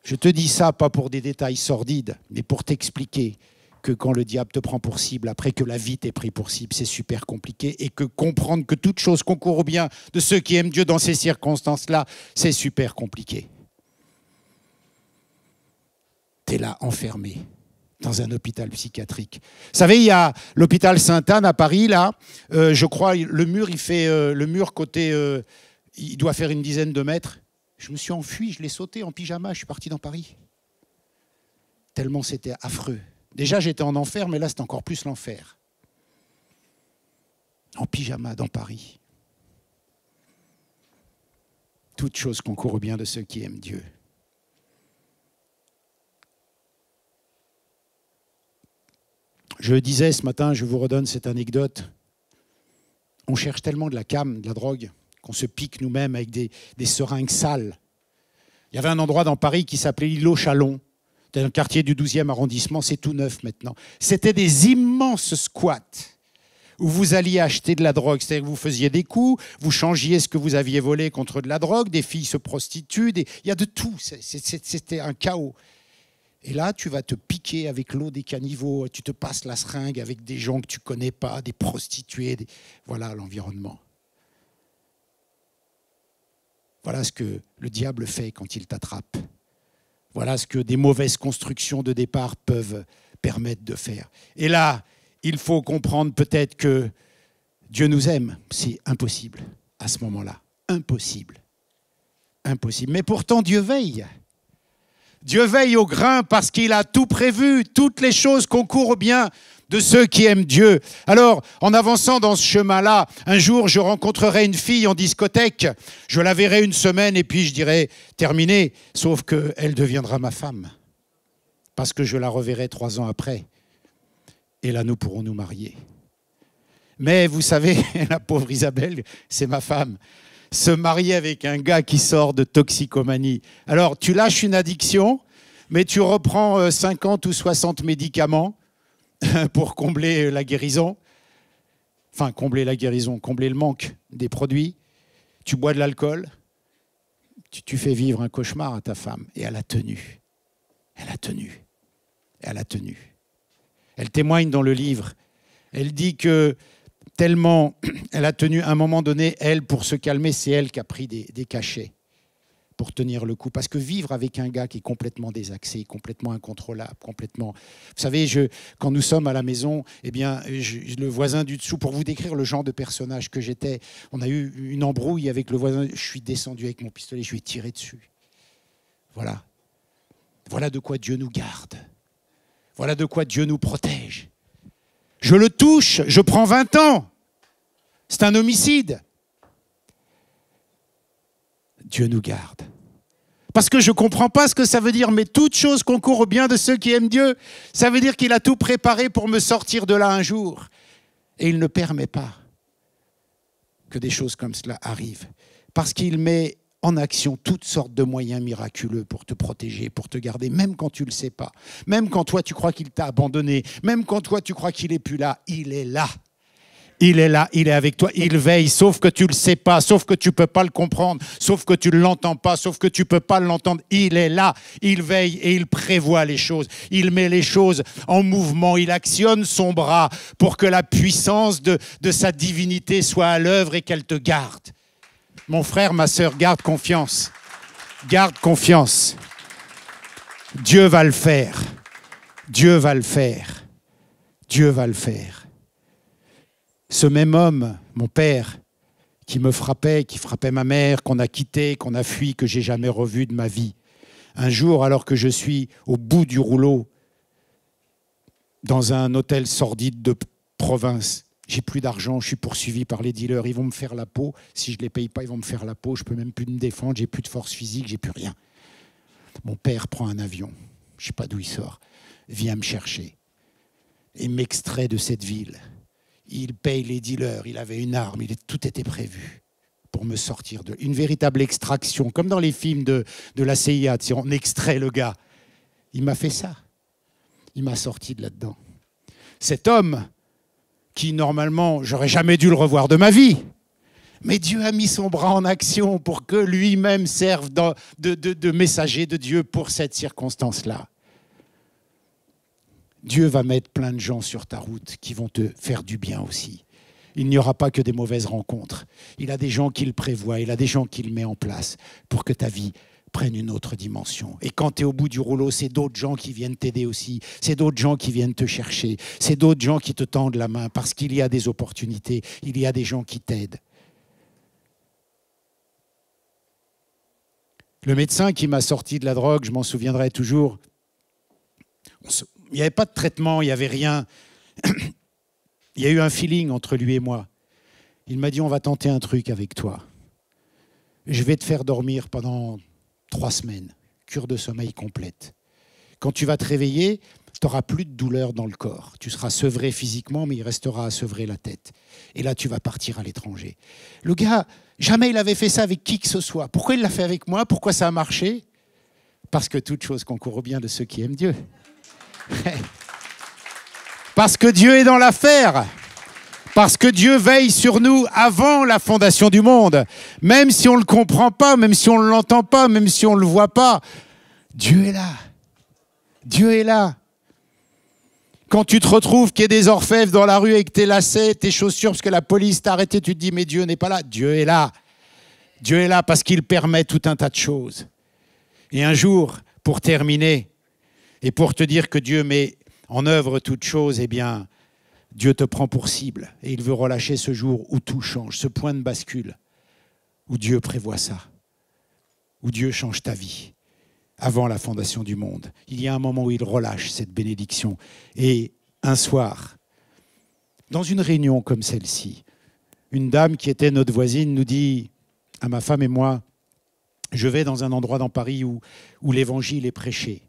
Je te dis ça pas pour des détails sordides, mais pour t'expliquer que quand le diable te prend pour cible, après que la vie t'ait pris pour cible, c'est super compliqué, et que comprendre que toute chose concourt au bien de ceux qui aiment Dieu dans ces circonstances-là, c'est super compliqué. T'es là, enfermé, dans un hôpital psychiatrique. Vous savez, il y a l'hôpital Sainte-Anne à Paris, là, je crois, le mur, il fait, le mur côté, il doit faire une dizaine de mètres. Je me suis enfui, je l'ai sauté en pyjama, je suis parti dans Paris. Tellement c'était affreux. Déjà, j'étais en enfer, mais là, c'est encore plus l'enfer. En pyjama, dans Paris. Toute chose concourt au bien de ceux qui aiment Dieu. Je disais ce matin, je vous redonne cette anecdote. On cherche tellement de la cam, de la drogue, qu'on se pique nous-mêmes avec des seringues sales. Il y avait un endroit dans Paris qui s'appelait l'îlot Chalon. C'était un quartier du 12e arrondissement, c'est tout neuf maintenant. C'était des immenses squats où vous alliez acheter de la drogue. C'est-à-dire que vous faisiez des coups, vous changiez ce que vous aviez volé contre de la drogue, des filles se prostituent, il y a de tout. C'était un chaos. Et là, tu vas te piquer avec l'eau des caniveaux, tu te passes la seringue avec des gens que tu ne connais pas, des prostituées. Voilà l'environnement. Voilà ce que le diable fait quand il t'attrape. Voilà ce que des mauvaises constructions de départ peuvent permettre de faire. Et là, il faut comprendre peut-être que Dieu nous aime. C'est impossible à ce moment-là. Impossible. Impossible. Mais pourtant, Dieu veille. Dieu veille au grain parce qu'il a tout prévu. Toutes les choses concourent au bien de ceux qui aiment Dieu. Alors, en avançant dans ce chemin-là, un jour, je rencontrerai une fille en discothèque. Je la verrai une semaine et puis je dirai « terminé », sauf qu'elle deviendra ma femme. Parce que je la reverrai 3 ans après. Et là, nous pourrons nous marier. Mais vous savez, la pauvre Isabelle, c'est ma femme. Se marier avec un gars qui sort de toxicomanie. Alors, tu lâches une addiction, mais tu reprends 50 ou 60 médicaments pour combler la guérison. Enfin, combler la guérison, combler le manque des produits. Tu bois de l'alcool. Tu fais vivre un cauchemar à ta femme. Et elle a tenu. Elle a tenu. Elle a tenu. Elle témoigne dans le livre. Elle dit que tellement elle a tenu à un moment donné, elle, pour se calmer, c'est elle qui a pris des cachets pour tenir le coup. Parce que vivre avec un gars qui est complètement désaxé, complètement incontrôlable, complètement... Vous savez, quand nous sommes à la maison, eh bien, le voisin du dessous, pour vous décrire le genre de personnage que j'étais, on a eu une embrouille avec le voisin, je suis descendu avec mon pistolet, je lui ai tiré dessus. Voilà. Voilà de quoi Dieu nous garde. Voilà de quoi Dieu nous protège. Je le touche, je prends 20 ans. C'est un homicide. Dieu nous garde. Parce que je ne comprends pas ce que ça veut dire, mais toute chose concourt au bien de ceux qui aiment Dieu. Ça veut dire qu'il a tout préparé pour me sortir de là un jour. Et il ne permet pas que des choses comme cela arrivent. Parce qu'il met en action toutes sortes de moyens miraculeux pour te protéger, pour te garder, même quand tu ne le sais pas. Même quand toi, tu crois qu'il t'a abandonné. Même quand toi, tu crois qu'il n'est plus là. Il est là. Il est là, il est avec toi, il veille, sauf que tu ne le sais pas, sauf que tu ne peux pas le comprendre, sauf que tu ne l'entends pas, sauf que tu ne peux pas l'entendre. Il est là, il veille et il prévoit les choses. Il met les choses en mouvement, il actionne son bras pour que la puissance de sa divinité soit à l'œuvre et qu'elle te garde. Mon frère, ma sœur, garde confiance. Garde confiance. Dieu va le faire. Dieu va le faire. Dieu va le faire. Ce même homme, mon père, qui me frappait, qui frappait ma mère, qu'on a quitté, qu'on a fui, que j'ai jamais revu de ma vie. Un jour, alors que je suis au bout du rouleau, dans un hôtel sordide de province, j'ai plus d'argent, je suis poursuivi par les dealers, ils vont me faire la peau. Si je ne les paye pas, ils vont me faire la peau, je ne peux même plus me défendre, j'ai plus de force physique, j'ai plus rien. Mon père prend un avion, je ne sais pas d'où il sort, vient me chercher et m'extrait de cette ville. Il paye les dealers, il avait une arme, tout était prévu pour me sortir de... Une véritable extraction, comme dans les films de la CIA, on extrait le gars. Il m'a fait ça. Il m'a sorti de là-dedans. Cet homme, qui normalement, j'aurais jamais dû le revoir de ma vie, mais Dieu a mis son bras en action pour que lui-même serve de messager de Dieu pour cette circonstance-là. Dieu va mettre plein de gens sur ta route qui vont te faire du bien aussi. Il n'y aura pas que des mauvaises rencontres. Il a des gens qu'il prévoit, il a des gens qu'il met en place pour que ta vie prenne une autre dimension. Et quand tu es au bout du rouleau, c'est d'autres gens qui viennent t'aider aussi. C'est d'autres gens qui viennent te chercher. C'est d'autres gens qui te tendent la main parce qu'il y a des opportunités. Il y a des gens qui t'aident. Le médecin qui m'a sorti de la drogue, je m'en souviendrai toujours. Il n'y avait pas de traitement, il n'y avait rien. Il y a eu un feeling entre lui et moi. Il m'a dit, on va tenter un truc avec toi. Je vais te faire dormir pendant 3 semaines. Cure de sommeil complète. Quand tu vas te réveiller, tu n'auras plus de douleur dans le corps. Tu seras sevré physiquement, mais il restera à sevrer la tête. Et là, tu vas partir à l'étranger. Le gars, jamais il avait fait ça avec qui que ce soit. Pourquoi il l'a fait avec moi? Pourquoi ça a marché? Parce que toute chose concourt au bien de ceux qui aiment Dieu. Parce que Dieu est dans l'affaire. Parce que Dieu veille sur nous avant la fondation du monde. Même si on ne le comprend pas, même si on ne l'entend pas, même si on ne le voit pas, Dieu est là. Dieu est là. Quand tu te retrouves qu'il y a des orfèvres dans la rue avec tes lacets, tes chaussures, parce que la police t'a arrêté, tu te dis, mais Dieu n'est pas là. Dieu est là. Dieu est là parce qu'il permet tout un tas de choses. Et un jour, pour terminer, et pour te dire que Dieu met en œuvre toutes choses, eh bien, Dieu te prend pour cible. Et il veut relâcher ce jour où tout change, ce point de bascule, où Dieu prévoit ça, où Dieu change ta vie, avant la fondation du monde. Il y a un moment où il relâche cette bénédiction. Et un soir, dans une réunion comme celle-ci, une dame qui était notre voisine nous dit à ma femme et moi, je vais dans un endroit dans Paris où l'évangile est prêché.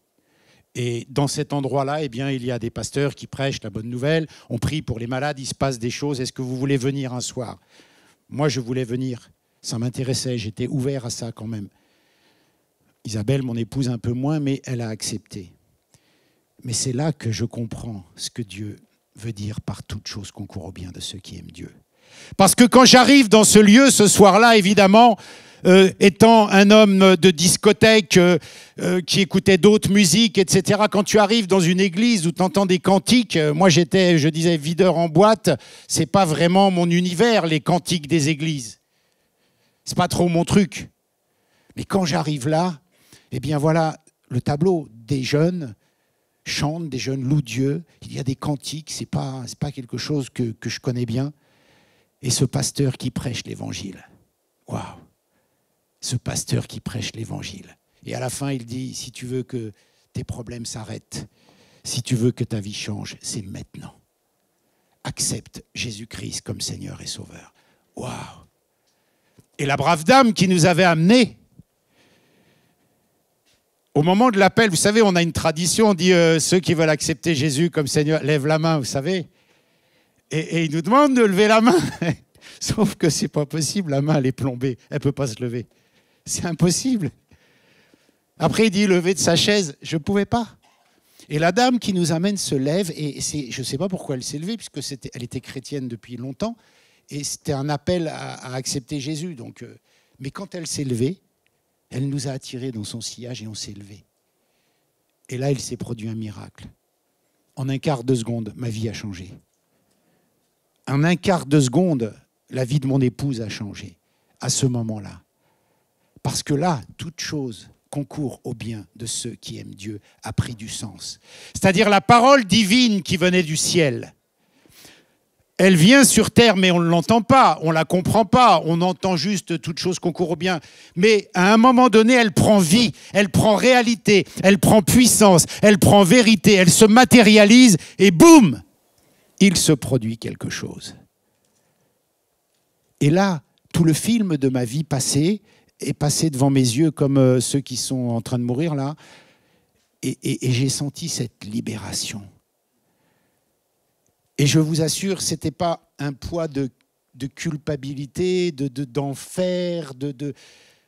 Et dans cet endroit-là, eh bien, il y a des pasteurs qui prêchent la bonne nouvelle. On prie pour les malades, il se passe des choses. Est-ce que vous voulez venir un soir? Moi, je voulais venir. Ça m'intéressait, j'étais ouvert à ça quand même. Isabelle, mon épouse, un peu moins, mais elle a accepté. Mais c'est là que je comprends ce que Dieu veut dire par toute chose concourt au bien de ceux qui aiment Dieu. Parce que quand j'arrive dans ce lieu ce soir-là, évidemment, étant un homme de discothèque qui écoutait d'autres musiques, etc., quand tu arrives dans une église où tu entends des cantiques, moi je disais videur en boîte, c'est pas vraiment mon univers, les cantiques des églises. C'est pas trop mon truc. Mais quand j'arrive là, eh bien voilà le tableau. Des jeunes chantent, des jeunes louent Dieu. Il y a des cantiques, c'est pas quelque chose que je connais bien. Et ce pasteur qui prêche l'évangile. Waouh! Ce pasteur qui prêche l'évangile. Et à la fin, il dit, si tu veux que tes problèmes s'arrêtent, si tu veux que ta vie change, c'est maintenant. Accepte Jésus-Christ comme Seigneur et Sauveur. Waouh! Et la brave dame qui nous avait amenés, au moment de l'appel, vous savez, on a une tradition, on dit ceux qui veulent accepter Jésus comme Seigneur, lève la main, vous savez. Et il nous demande de lever la main. Sauf que ce n'est pas possible, la main elle est plombée, elle ne peut pas se lever. C'est impossible. Après il dit lever de sa chaise, je ne pouvais pas. Et la dame qui nous amène se lève, et je ne sais pas pourquoi elle s'est levée, puisque elle était chrétienne depuis longtemps, et c'était un appel à accepter Jésus. Donc, mais quand elle s'est levée, elle nous a attirés dans son sillage et on s'est levés. Et là, il s'est produit un miracle. En un quart de seconde, ma vie a changé. En un quart de seconde, la vie de mon épouse a changé. À ce moment-là. Parce que là, toute chose concourt au bien de ceux qui aiment Dieu a pris du sens. C'est-à-dire la parole divine qui venait du ciel. Elle vient sur terre, mais on ne l'entend pas, on ne la comprend pas, on entend juste toute chose concourt au bien. Mais à un moment donné, elle prend vie, elle prend réalité, elle prend puissance, elle prend vérité, elle se matérialise et boum, il se produit quelque chose. Et là, tout le film de ma vie passée est passé devant mes yeux comme ceux qui sont en train de mourir là. Et j'ai senti cette libération. Et je vous assure, ce n'était pas un poids de culpabilité, d'enfer, Vous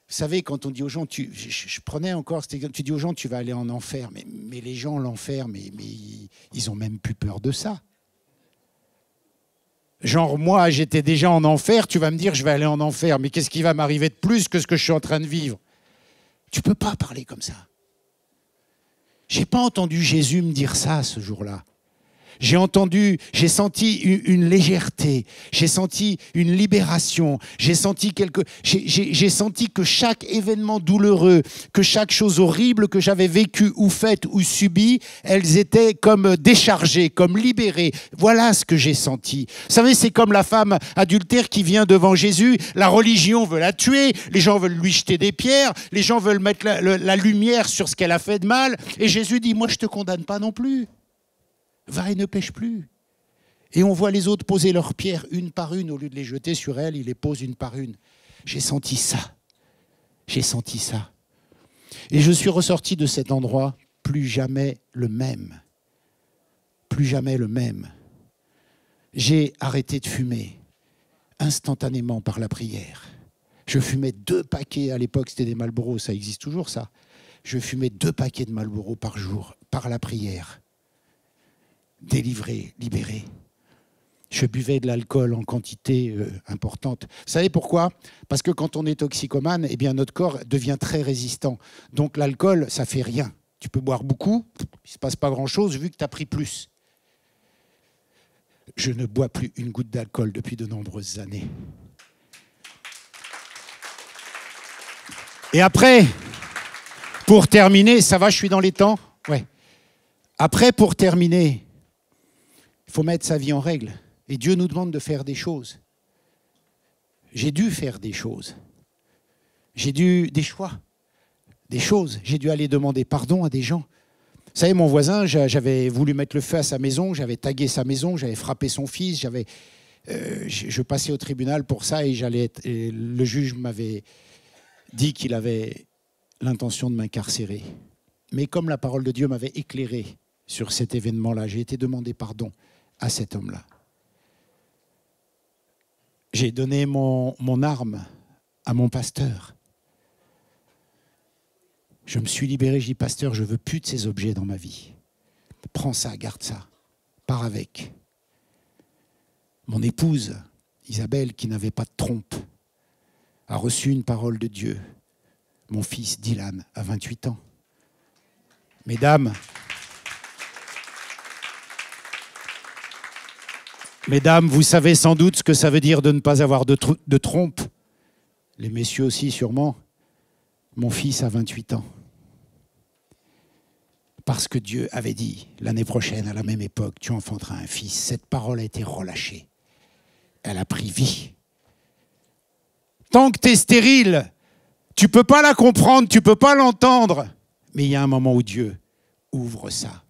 savez, quand on dit aux gens, je prenais encore, tu dis aux gens, tu vas aller en enfer. Mais les gens, l'enfer, mais ils n'ont même plus peur de ça. Genre, moi, j'étais déjà en enfer, tu vas me dire, je vais aller en enfer. Mais qu'est-ce qui va m'arriver de plus que ce que je suis en train de vivre? Tu ne peux pas parler comme ça. Je n'ai pas entendu Jésus me dire ça ce jour-là. J'ai senti une légèreté, j'ai senti une libération, j'ai senti que chaque événement douloureux, que chaque chose horrible que j'avais vécue ou faite ou subie, elles étaient comme déchargées, comme libérées. Voilà ce que j'ai senti. Vous savez, c'est comme la femme adultère qui vient devant Jésus, la religion veut la tuer, les gens veulent lui jeter des pierres, les gens veulent mettre la lumière sur ce qu'elle a fait de mal, et Jésus dit, moi je ne te condamne pas non plus. Va et ne pêche plus. Et on voit les autres poser leurs pierres une par une, au lieu de les jeter sur elle, ils les posent une par une. J'ai senti ça. J'ai senti ça. Et je suis ressorti de cet endroit plus jamais le même. Plus jamais le même. J'ai arrêté de fumer instantanément par la prière. Je fumais 2 paquets, à l'époque c'était des Marlboro, ça existe toujours ça. Je fumais 2 paquets de Marlboro par jour, par la prière. Délivré, libéré. Je buvais de l'alcool en quantité importante. Vous savez pourquoi? Parce que quand on est toxicomane, eh bien notre corps devient très résistant. Donc l'alcool, ça fait rien. Tu peux boire beaucoup, il ne se passe pas grand-chose vu que tu as pris plus. Je ne bois plus une goutte d'alcool depuis de nombreuses années. Et après, pour terminer, ça va, je suis dans les temps? Ouais. Après, pour terminer, il faut mettre sa vie en règle. Et Dieu nous demande de faire des choses. J'ai dû faire des choses. J'ai dû des choix, des choses. J'ai dû aller demander pardon à des gens. Vous savez, mon voisin, j'avais voulu mettre le feu à sa maison, j'avais tagué sa maison, j'avais frappé son fils, je passais au tribunal pour ça et le juge m'avait dit qu'il avait l'intention de m'incarcérer. Mais comme la parole de Dieu m'avait éclairé sur cet événement-là, j'ai été demander pardon à cet homme-là. J'ai donné mon arme à mon pasteur. Je me suis libéré, j'ai dit, pasteur, je ne veux plus de ces objets dans ma vie. Prends ça, garde ça, pars avec. Mon épouse, Isabelle, qui n'avait pas de trompe, a reçu une parole de Dieu. Mon fils Dylan a 28 ans. Mesdames, vous savez sans doute ce que ça veut dire de ne pas avoir de trompe. Les messieurs aussi sûrement. Mon fils a 28 ans. Parce que Dieu avait dit, l'année prochaine, à la même époque, tu enfanteras un fils. Cette parole a été relâchée. Elle a pris vie. Tant que tu es stérile, tu ne peux pas la comprendre, tu ne peux pas l'entendre. Mais il y a un moment où Dieu ouvre ça.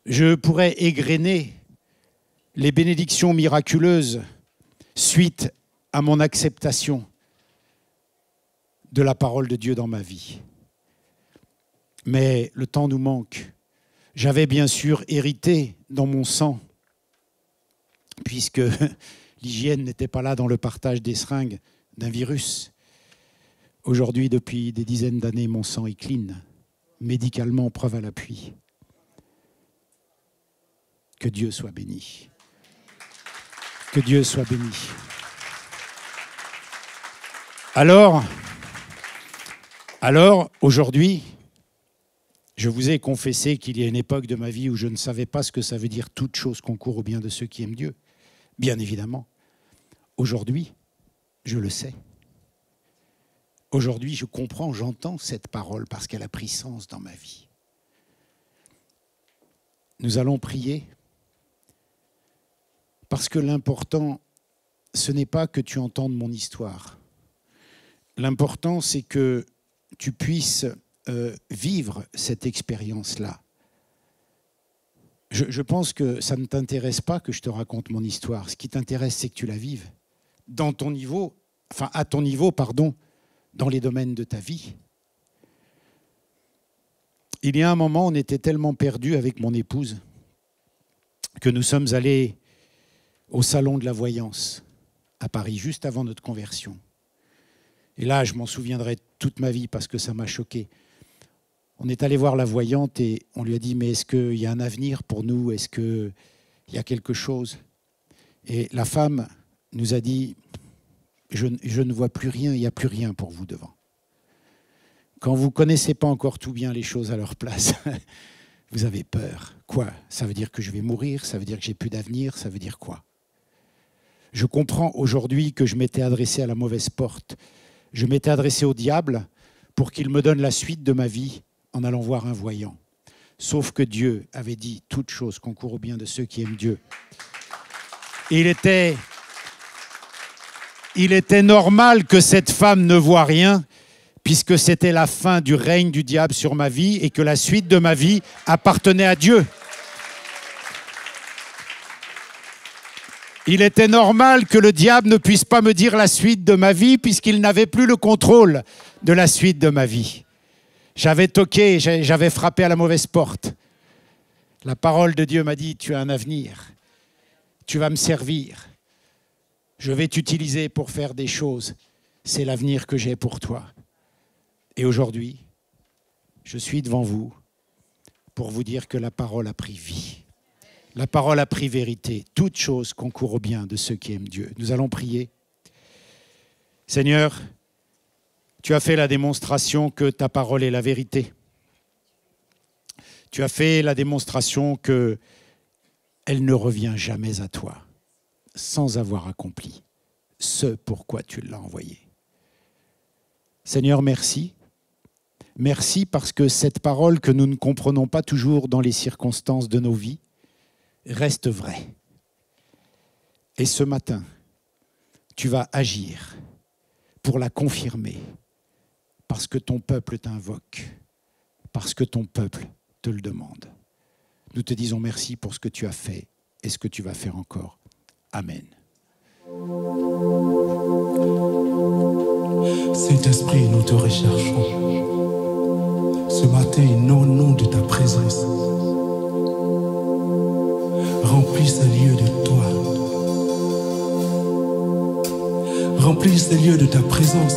Je pourrais égrener les bénédictions miraculeuses suite à mon acceptation de la parole de Dieu dans ma vie. Mais le temps nous manque. J'avais bien sûr hérité dans mon sang, puisque l'hygiène n'était pas là dans le partage des seringues d'un virus. Aujourd'hui, depuis des dizaines d'années, mon sang est clean, médicalement, preuve à l'appui. Que Dieu soit béni. Que Dieu soit béni. Alors, aujourd'hui, je vous ai confessé qu'il y a une époque de ma vie où je ne savais pas ce que ça veut dire toute chose concourt au bien de ceux qui aiment Dieu. Bien évidemment. Aujourd'hui, je le sais. Aujourd'hui, je comprends, j'entends cette parole parce qu'elle a pris sens dans ma vie. Nous allons prier parce que l'important, ce n'est pas que tu entendes mon histoire. L'important, c'est que tu puisses vivre cette expérience-là. Je pense que ça ne t'intéresse pas que je te raconte mon histoire. Ce qui t'intéresse, c'est que tu la vives dans ton niveau, enfin à ton niveau, pardon, dans les domaines de ta vie. Il y a un moment, on était tellement perdus avec mon épouse que nous sommes allés au salon de la voyance à Paris, juste avant notre conversion. Et là, je m'en souviendrai toute ma vie parce que ça m'a choqué. On est allé voir la voyante et on lui a dit « Mais est-ce qu'il y a un avenir pour nous? Est-ce qu'il y a quelque chose ?» Et la femme nous a dit « Je ne vois plus rien, il n'y a plus rien pour vous devant. » Quand vous ne connaissez pas encore tout bien les choses à leur place, vous avez peur. Quoi? Ça veut dire que je vais mourir? Ça veut dire que j'ai plus d'avenir? Ça veut dire quoi? Je comprends aujourd'hui que je m'étais adressé à la mauvaise porte. Je m'étais adressé au diable pour qu'il me donne la suite de ma vie en allant voir un voyant. Sauf que Dieu avait dit « Toute chose concourt au bien de ceux qui aiment Dieu ». Il était normal que cette femme ne voie rien, puisque c'était la fin du règne du diable sur ma vie et que la suite de ma vie appartenait à Dieu. Il était normal que le diable ne puisse pas me dire la suite de ma vie, puisqu'il n'avait plus le contrôle de la suite de ma vie. J'avais toqué, j'avais frappé à la mauvaise porte. La parole de Dieu m'a dit « Tu as un avenir, tu vas me servir, je vais t'utiliser pour faire des choses, c'est l'avenir que j'ai pour toi. » Et aujourd'hui, je suis devant vous pour vous dire que la parole a pris vie. La parole a pris vérité. Toute chose concourt au bien de ceux qui aiment Dieu. Nous allons prier. Seigneur, tu as fait la démonstration que ta parole est la vérité. Tu as fait la démonstration qu'elle ne revient jamais à toi sans avoir accompli ce pourquoi tu l'as envoyée. Seigneur, merci. Merci parce que cette parole que nous ne comprenons pas toujours dans les circonstances de nos vies reste vraie. Et ce matin, tu vas agir pour la confirmer parce que ton peuple t'invoque, parce que ton peuple te le demande. Nous te disons merci pour ce que tu as fait et ce que tu vas faire encore. Amen. Saint-Esprit, nous te recherchons. Ce matin, au nom de ta présence, remplis ce lieu de toi. Remplis ce lieu de ta présence.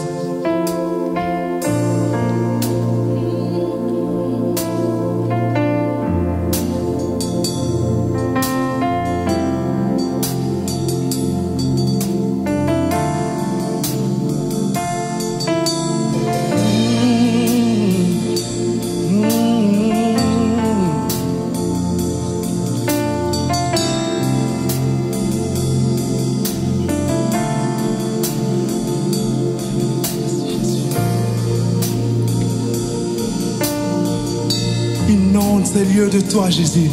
ces lieux de toi, Jésus.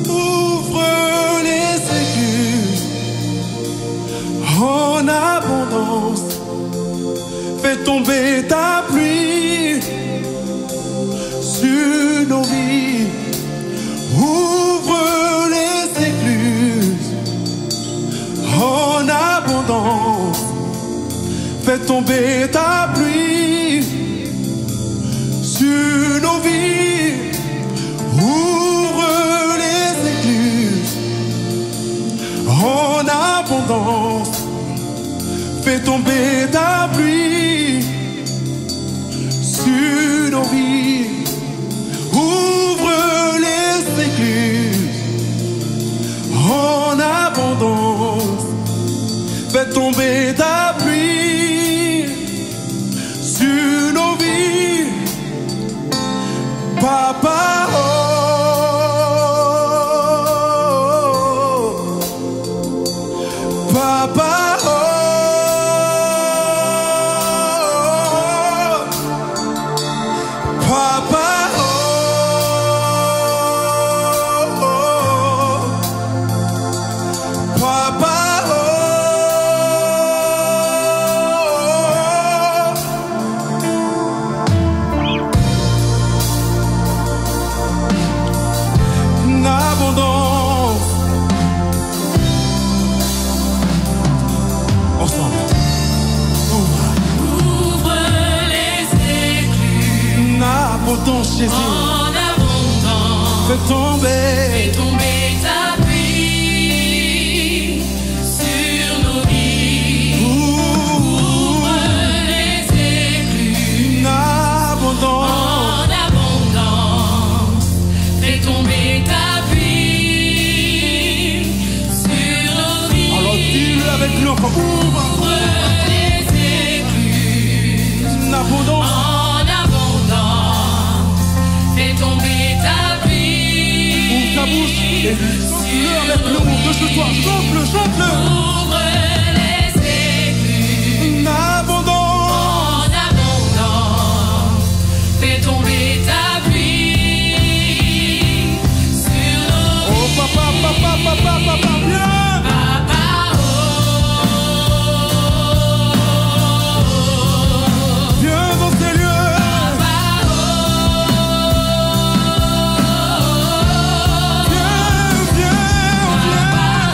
Ouvre les écluses en abondance. Fais tomber ta pluie sur nos vies. Ouvre les écluses en abondance. Fais tomber ta pluie sur nos vies. Ouvre les écluses en abondance. Fais tomber ta pluie sur nos vies. Ouvre les écluses en abondance. Fais tomber ta pluie sur nos vies. Papa, oh, Papa, oh, Papa, oh, Papa, oh. Abondance. Ensemble. Ouvre les écluses. Abondance, Jésus. En abondance. Fais tomber Ta pluie sur nos vies. Ouvre les écluses. Abondance. En abondance. Fais tomber ta pluie sur nos vies. Alors dis-le avec nous. Ouvre les écluses. Abondance. En abondance. Fais tomber ta pluie. Ouvre ta bouche et chante-le avec nous de ce soir. Chante-le, chante-le. Ouvre les écluses. Abondance. En abondance. Fais tomber ta pluie sur nos Oh papa, papa, papa, papa, viens. Papa, Viens dans ces lieux. Viens, viens, viens.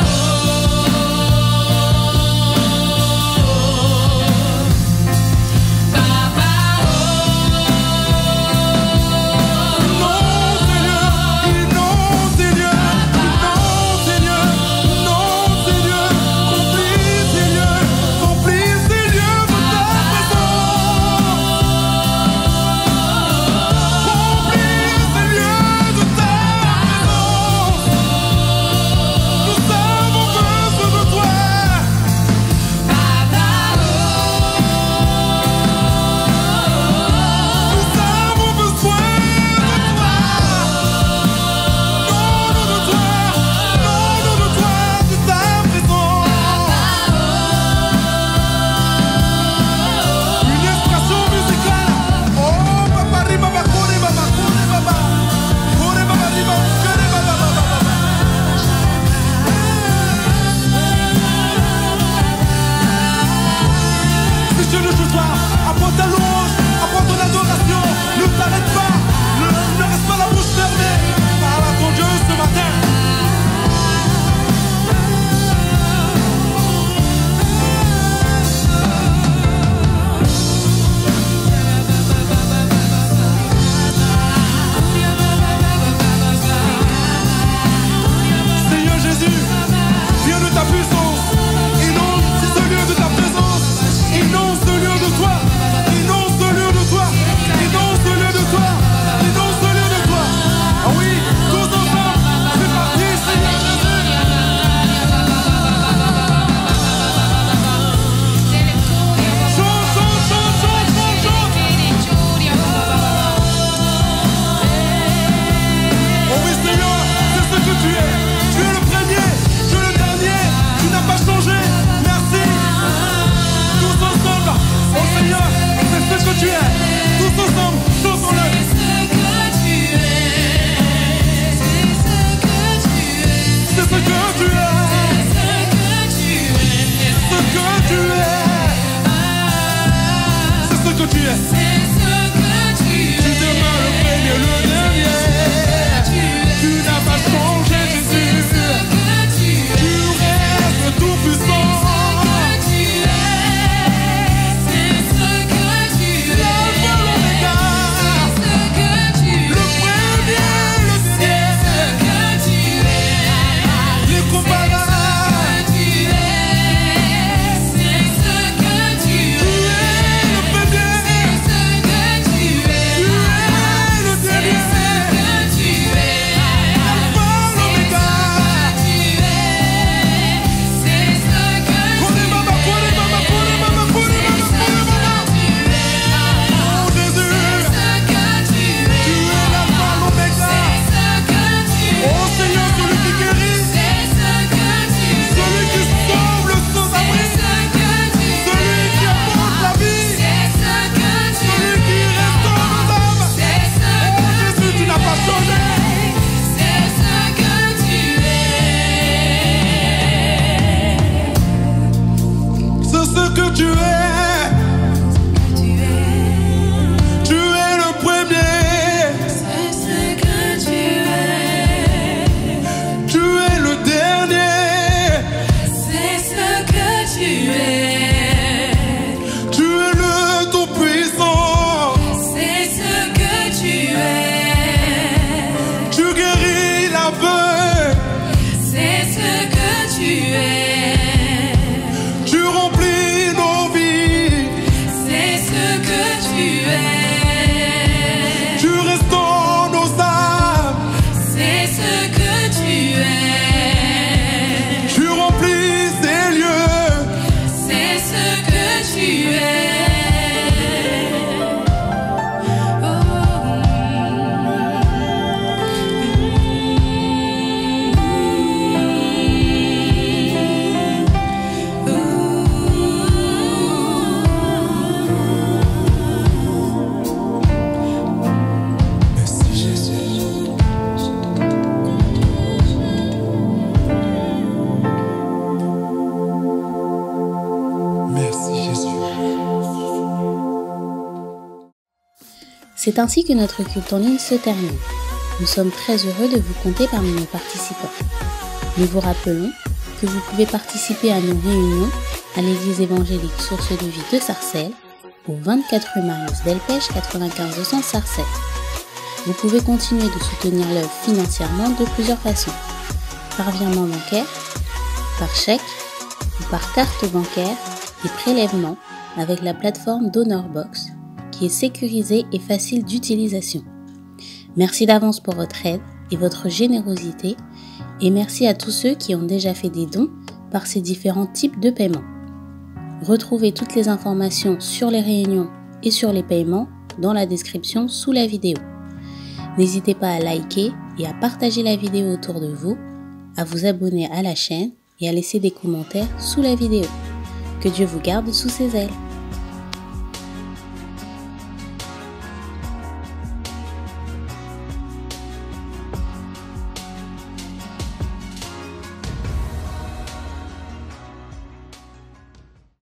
Yahvé, c'est ce que tu es. tu remplis nos vies, C'est ce que tu es. tu restaures nos âmes, C'est ce que tu es. tu remplis ces lieux. C'est ce que tu es. Merci Jésus. Merci Jésus. C'est ainsi que notre culte en ligne se termine. Nous sommes très heureux de vous compter parmi nos participants. Nous vous rappelons que vous pouvez participer à nos réunions à l'église évangélique Source de Vie de Sarcelles, au 24 rue Marius Delpech 95 200 Sarcelles. Vous pouvez continuer de soutenir l'œuvre financièrement de plusieurs façons. Par virement bancaire, par chèque ou par carte bancaire et prélèvement avec la plateforme DonorBox qui est sécurisée et facile d'utilisation. Merci d'avance pour votre aide et votre générosité et merci à tous ceux qui ont déjà fait des dons par ces différents types de paiements. Retrouvez toutes les informations sur les réunions et sur les paiements dans la description sous la vidéo. N'hésitez pas à liker et à partager la vidéo autour de vous, à vous abonner à la chaîne et à laisser des commentaires sous la vidéo. Que Dieu vous garde sous ses ailes.